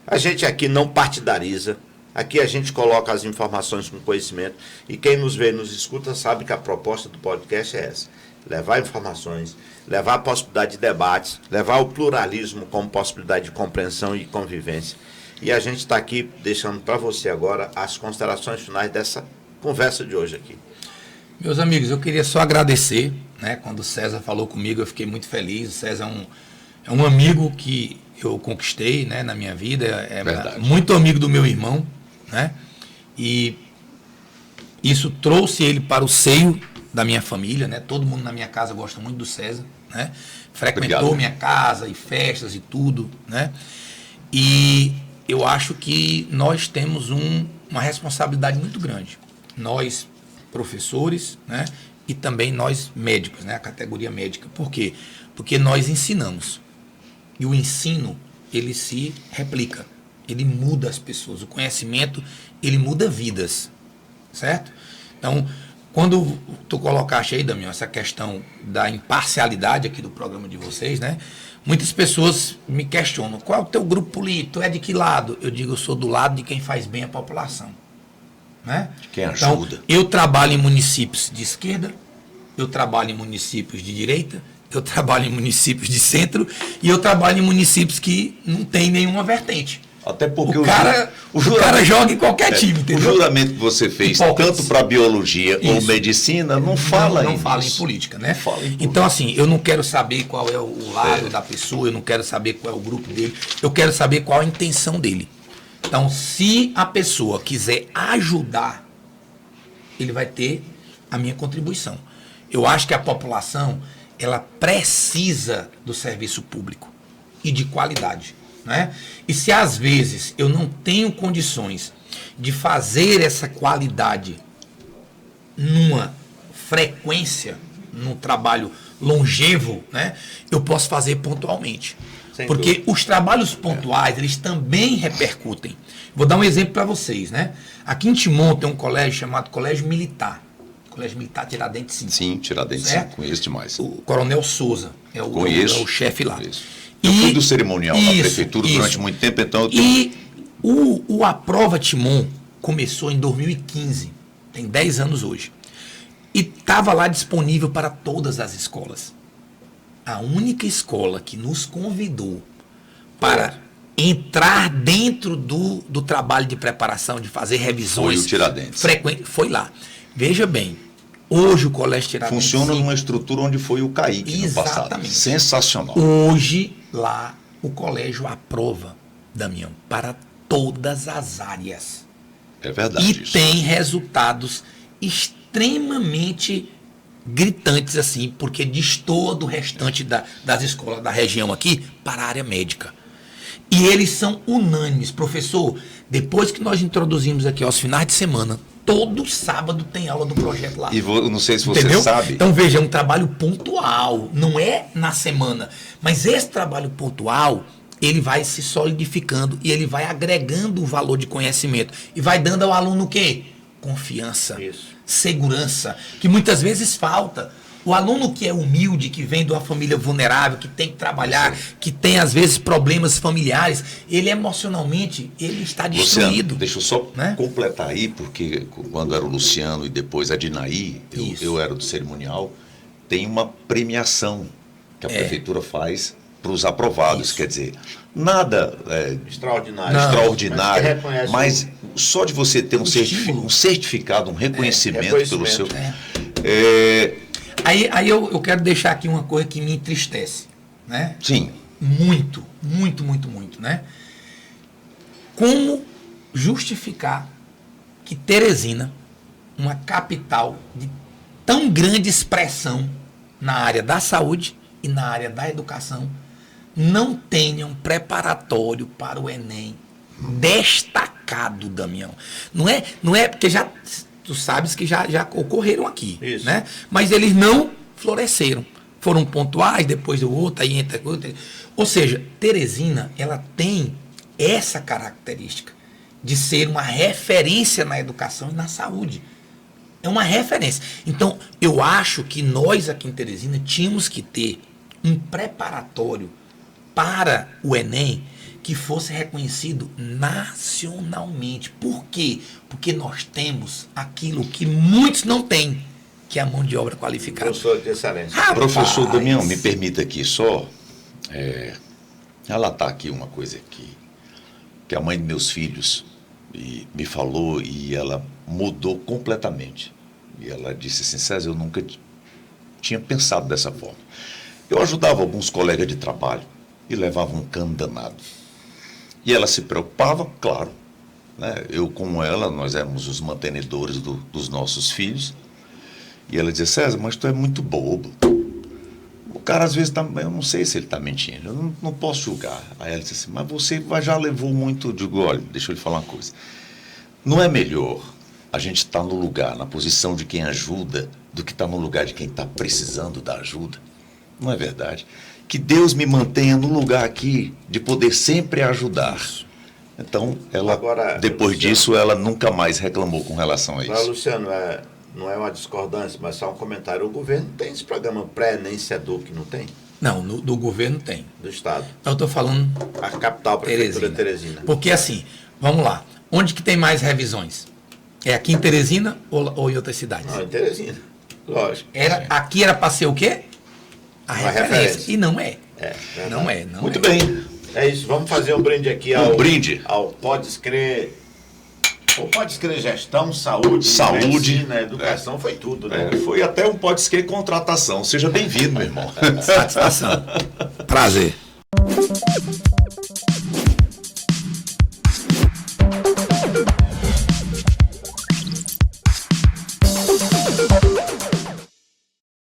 A gente aqui não partidariza. Aqui a gente coloca as informações com conhecimento. E quem nos vê e nos escuta sabe que a proposta do podcast é essa. Levar informações, levar a possibilidade de debates, levar o pluralismo como possibilidade de compreensão e convivência. E a gente está aqui deixando para você agora as considerações finais dessa conversa de hoje aqui. Meus amigos, eu queria só agradecer, né? Quando o César falou comigo, eu fiquei muito feliz. O César é um amigo que eu conquistei, né, na minha vida, muito amigo do meu irmão, né? E isso trouxe ele para o seio da minha família, né? Todo mundo na minha casa gosta muito do César, né? Frequentou minha casa e festas e tudo, né? E eu acho que nós temos uma responsabilidade muito grande. Nós, professores, né? E também nós médicos, né? A categoria médica. Por quê? Porque nós ensinamos. E o ensino, ele se replica. Ele muda as pessoas. O conhecimento, ele muda vidas. Certo? Então, quando tu colocaste aí, Damião, essa questão da imparcialidade aqui do programa de vocês, né? Muitas pessoas me questionam, qual é o teu grupo político? Tu é de que lado? Eu digo, eu sou do lado de quem faz bem a população. Né? De quem ajuda. Então, eu trabalho em municípios de esquerda, eu trabalho em municípios de direita, eu trabalho em municípios de centro e eu trabalho em municípios que não tem nenhuma vertente. Até porque o cara joga em qualquer time, entendeu? O juramento que você fez, tanto para biologia ou medicina, não fala não fala em política, né? Fala em política. Então, assim, eu não quero saber qual é o lado da pessoa, eu não quero saber qual é o grupo dele, eu quero saber qual a intenção dele. Então, se a pessoa quiser ajudar, ele vai ter a minha contribuição. Eu acho que a população, ela precisa do serviço público e de qualidade. Né? E se às vezes eu não tenho condições de fazer essa qualidade numa frequência, num trabalho longevo, né? Eu posso fazer pontualmente. Porque os trabalhos pontuais, eles também repercutem. Vou dar um exemplo para vocês, né? Aqui em Timon tem um colégio chamado Colégio Militar. Colégio Militar Tiradentes 5. Sim, Tiradentes 5, conheço demais. O Coronel Souza é o chefe lá. Eu fui do cerimonial na prefeitura durante muito tempo, então eu tenho... E o Aprova Timon começou em 2015, tem 10 anos hoje. E estava lá disponível para todas as escolas. A única escola que nos convidou para entrar dentro do trabalho de preparação, de fazer revisões... Foi o Tiradentes. Foi lá. Veja bem, hoje o Colégio Tiradentes... Funciona numa estrutura onde foi o CAIC no passado. Exatamente. Sensacional. Hoje, lá, o colégio aprova, Damião, para todas as áreas. É verdade. E tem resultados extremamente gritantes, assim, porque destoa do restante das escolas da região aqui para a área médica. E eles são unânimes. Professor, depois que nós introduzimos aqui aos finais de semana, todo sábado tem aula do projeto lá. E não sei se você sabe. Então, veja, é um trabalho pontual, não é na semana. Mas esse trabalho pontual, ele vai se solidificando e ele vai agregando o valor de conhecimento. E vai dando ao aluno o quê? Confiança, segurança, que muitas vezes falta. O aluno que é humilde, que vem de uma família vulnerável, que tem que trabalhar, que tem às vezes problemas familiares, ele emocionalmente, ele está destruído. Luciano, deixa eu só completar aí, porque quando era o Luciano e depois a Dinaí, eu era do cerimonial, tem uma premiação que a prefeitura faz para os aprovados. Isso. Quer dizer, nada extraordinário, mas só de você ter um certificado, um reconhecimento pelo seu... Aí eu quero deixar aqui uma coisa que me entristece, né? Sim. Muito, né? Como justificar que Teresina, uma capital de tão grande expressão na área da saúde e na área da educação, não tenha um preparatório para o Enem destacado, Damião? Não é porque tu sabes que já ocorreram aqui, isso, né? Mas eles não floresceram. Foram pontuais, depois do outro, aí entra outra. Ou seja, Teresina, ela tem essa característica de ser uma referência na educação e na saúde. É uma referência. Então, eu acho que nós aqui em Teresina tínhamos que ter um preparatório para o Enem que fosse reconhecido nacionalmente. Por quê? Porque nós temos aquilo que muitos não têm, que é a mão de obra qualificada. Professor de excelência. Professor Damião, me permita aqui só relatar aqui uma coisa que a mãe de meus filhos me falou e ela mudou completamente. E ela disse assim: César, eu nunca tinha pensado dessa forma. Eu ajudava alguns colegas de trabalho e levava um cano danado. E ela se preocupava, claro, né? Eu com ela, nós éramos os mantenedores dos nossos filhos. E ela dizia: César, mas tu é muito bobo. O cara às vezes eu não sei se ele está mentindo, eu não posso julgar. Aí ela disse assim: mas você já levou muito. Eu digo: olha, deixa eu lhe falar uma coisa. Não é melhor a gente estar no lugar, na posição de quem ajuda, do que estar no lugar de quem está precisando da ajuda? Não é verdade? Que Deus me mantenha no lugar aqui de poder sempre ajudar. Então, ela, agora, depois Luciano, disso, ela nunca mais reclamou com relação a isso. Agora, Luciano, não é uma discordância, mas só um comentário. O governo tem esse programa pré-ENEM SEDUC, não tem? Não, do governo tem. Do Estado. Então, eu estou falando a capital, prefeitura de Teresina. Porque assim, vamos lá. Onde que tem mais revisões? É aqui em Teresina ou em outras cidades? Não, em Teresina. Lógico. Aqui era para ser o quê? A referência. E não é. Não é. Muito bem. É isso. Vamos fazer um brinde aqui ao Pode Escrever. O Pode Escrever Gestão, Saúde, Medicina, Educação, foi tudo, né? Foi até um Pode Escrever Contratação. Seja bem-vindo, meu irmão. Satisfação. Prazer.